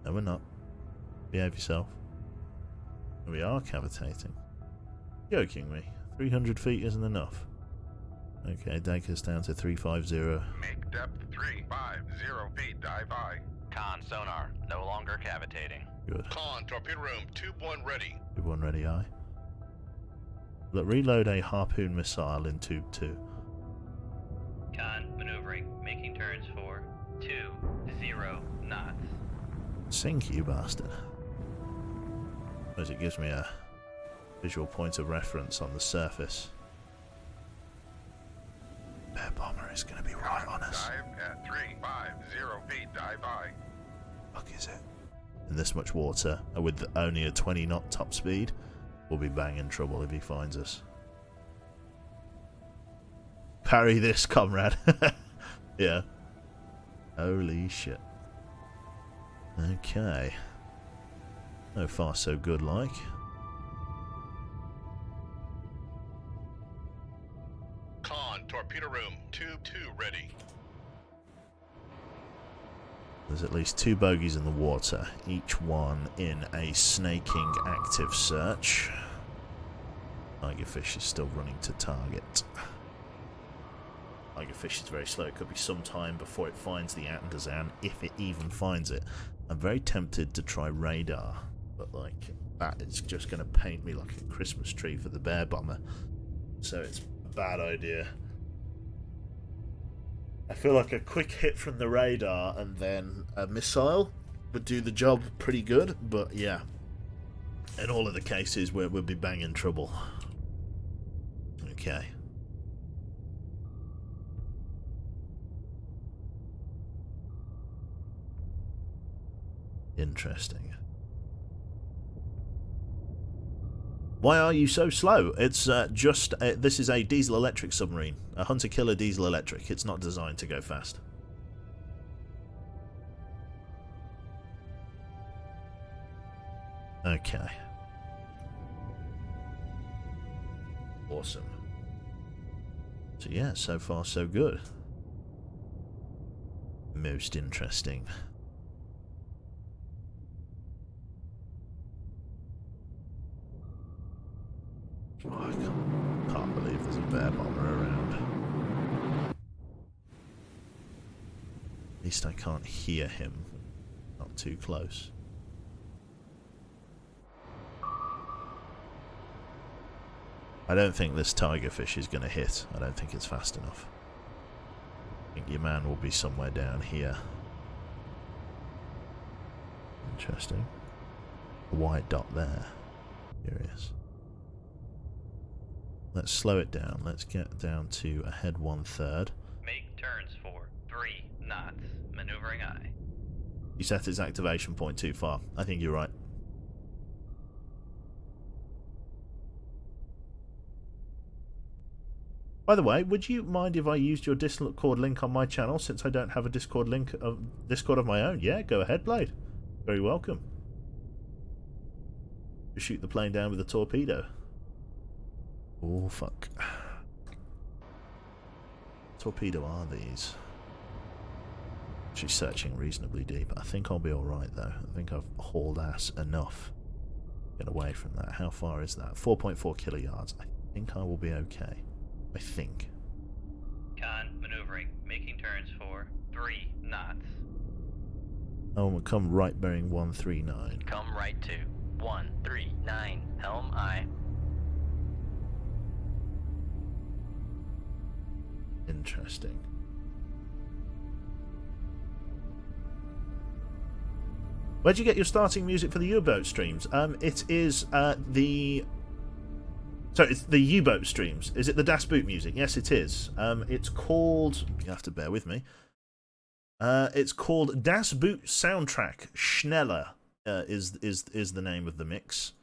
No, we're not. Behave yourself. We are cavitating. Joking me. 300 feet isn't enough. Okay, take us down to 350. Make depth 350 feet. Dive by. Con sonar. No longer cavitating. Good. Con, torpedo room, tube 1 ready. Tube 1 ready, aye. Look, reload a harpoon missile in tube 2. Con, maneuvering, making turns for 20 knots. Sink, you bastard. Suppose it gives me a visual point of reference on the surface. Bear bomber is going to be right on us. Dive at 350 feet. Dive by. Fuck is it? In this much water, and with only a 20 knot top speed, we'll be banging trouble if he finds us. Parry this, comrade. Yeah. Holy shit. Okay. So far so good, like. Con, torpedo room, tube 2 ready. There's at least 2 bogies in the water, each one in a snaking active search. Tigerfish is still running to target. Tigerfish is very slow. It could be some time before it finds the Atandazan, if it even finds it. I'm very tempted to try radar, but like that is just going to paint me like a Christmas tree for the bear bomber. So it's a bad idea. I feel like a quick hit from the radar and then a missile would do the job pretty good, but yeah. In all of the cases where we'll be banging trouble. Okay. Interesting. Why are you so slow? It's this is a diesel-electric submarine. A hunter-killer diesel-electric. It's not designed to go fast. Okay. Awesome. So yeah, so far so good. Most interesting. Oh, I can't believe there's a bear bomber around. At least I can't hear him. Not too close. I don't think this tigerfish is going to hit. I don't think it's fast enough. I think your man will be somewhere down here. Interesting. A white dot there. Curious. Let's slow it down. Let's get down to a head 1/3. Make turns for 3 knots. Maneuvering aye. You set its activation point too far. I think you're right. By the way, would you mind if I used your Discord link on my channel since I don't have a Discord of my own? Yeah, go ahead, Blade. Very welcome. To shoot the plane down with a torpedo. Oh, fuck. Torpedo are these? She's searching reasonably deep. I think I'll be alright though. I think I've hauled ass enough. Get away from that. How far is that? 4.4 kilojards. I think I will be okay. I think. Con, maneuvering, making turns for 3 knots. Oh, we'll come right bearing 139. Come right to 139, helm aye. Interesting. Where'd you get your starting music for the U-boat streams? It is the... Sorry, it's the U-boat streams. Is it the Das Boot music? Yes, it is. It's called... You have to bear with me. It's called Das Boot Soundtrack. Schneller is the name of the mix.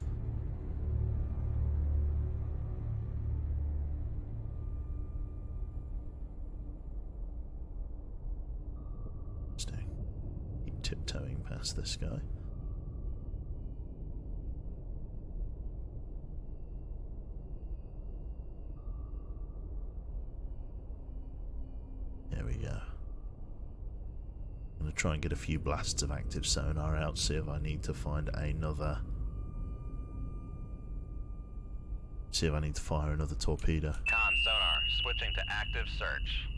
Interesting. Keep tiptoeing past this guy. There we go. I'm going to try and get a few blasts of active sonar out, see if I need to find another... See if I need to fire another torpedo. Con sonar, switching to active search.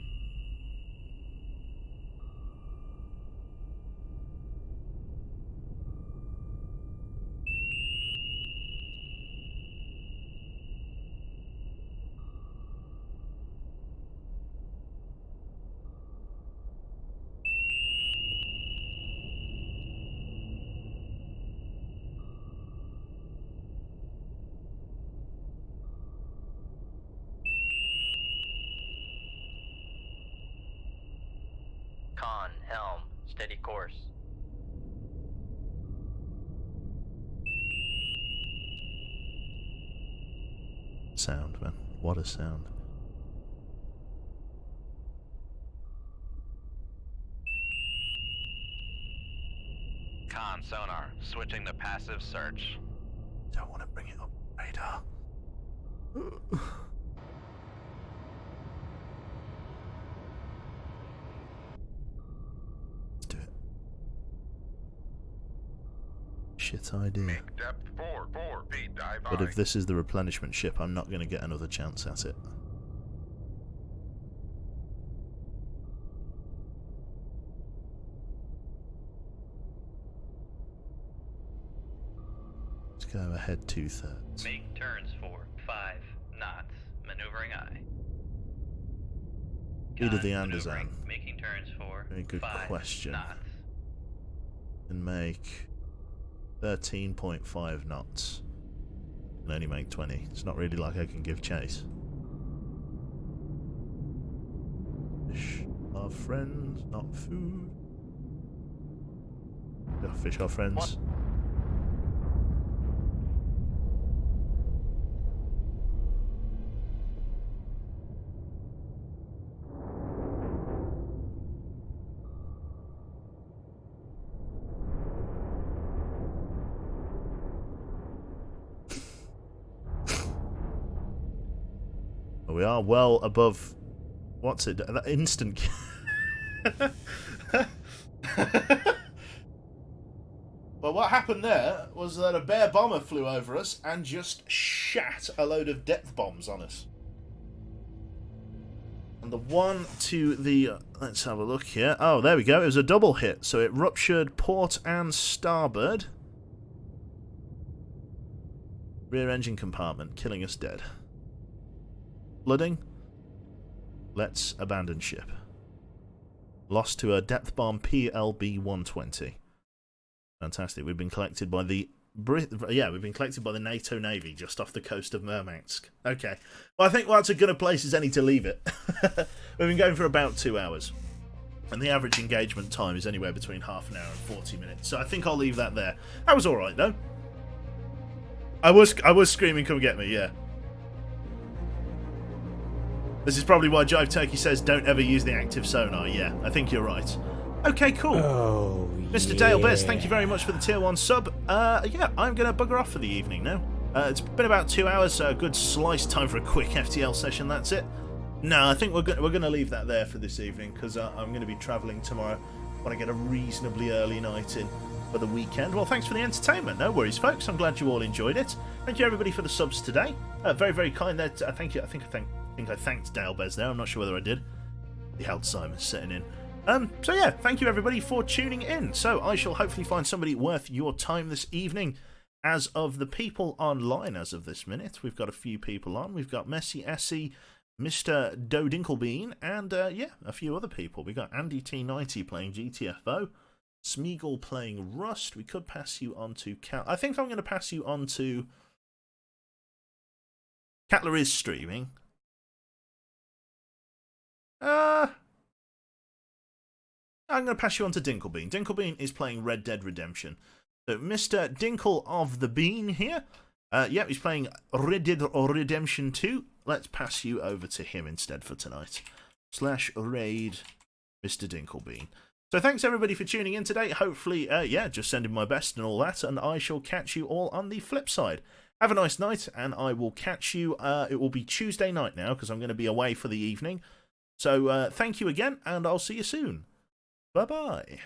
Con, helm, steady course. Sound, man. What a sound. Con sonar, switching to passive search. Don't want to bring it up radar. Let's do it. Shit idea. Make depth 4 feet, dive But high. if this is the replenishment ship, I'm not going to get another chance at it. Let's go ahead 2/3. Make turns for 5 knots. Maneuvering aye. Speed of the Con, Andazan. maneuvering, making turns for Very good 5 question. knots. And make 13.5 knots. Can only make 20. It's not really like I can give chase. Fish are friends, not food. Yeah, fish are friends. We are well above... What's it? That instant... Well, what happened there was that a bear bomber flew over us and just shat a load of depth bombs on us. And the one to the... let's have a look here. Oh, there we go. It was a double hit. So it ruptured port and starboard. Rear engine compartment, killing us dead. Flooding. Let's abandon ship. Lost to a depth bomb PLB-120. Fantastic. We've been collected by the we've been collected by the NATO Navy just off the coast of Murmansk. Okay. Well, I think that's as good a place as any to leave it. We've been going for about 2 hours. And the average engagement time is anywhere between half an hour and 40 minutes. So I think I'll leave that there. That was alright, though. I was screaming, come get me, yeah. This is probably why Jive Turkey says don't ever use the active sonar. Yeah, I think you're right. Okay, cool. Oh, Mr. Dale Bez, thank you very much for the tier 1 sub. Yeah, I'm going to bugger off for the evening now. It's been about 2 hours, so a good slice time for a quick FTL session, that's it. No, I think we're going to leave that there for this evening, because I'm going to be travelling tomorrow. I want to get a reasonably early night in for the weekend. Well, thanks for the entertainment. No worries, folks. I'm glad you all enjoyed it. Thank you, everybody, for the subs today. Very, very kind there. Thank you. I think I thanked Dale Bez there. I'm not sure whether I did. The Alzheimer's setting in. So yeah, thank you everybody for tuning in. So I shall hopefully find somebody worth your time this evening. As of the people online as of this minute, we've got a few people on. We've got Messi Essie, Mr. Doe Dinkelbean, and yeah, a few other people. We've got Andy T90 playing GTFO, Smeagol playing Rust. We could pass you on to Cat. I think I'm going to pass you on to Catler is streaming. I'm going to pass you on to Dinkelbean. Dinkelbean is playing Red Dead Redemption. So Mr. Dinkle of the Bean here. Yeah, he's playing Red Dead Redemption 2. Let's pass you over to him instead for tonight. /raid Mr. Dinkelbean. So thanks everybody for tuning in today. Hopefully, yeah, just sending my best and all that. And I shall catch you all on the flip side. Have a nice night, and I will catch you. It will be Tuesday night now, because I'm going to be away for the evening. So thank you again, and I'll see you soon. Bye-bye.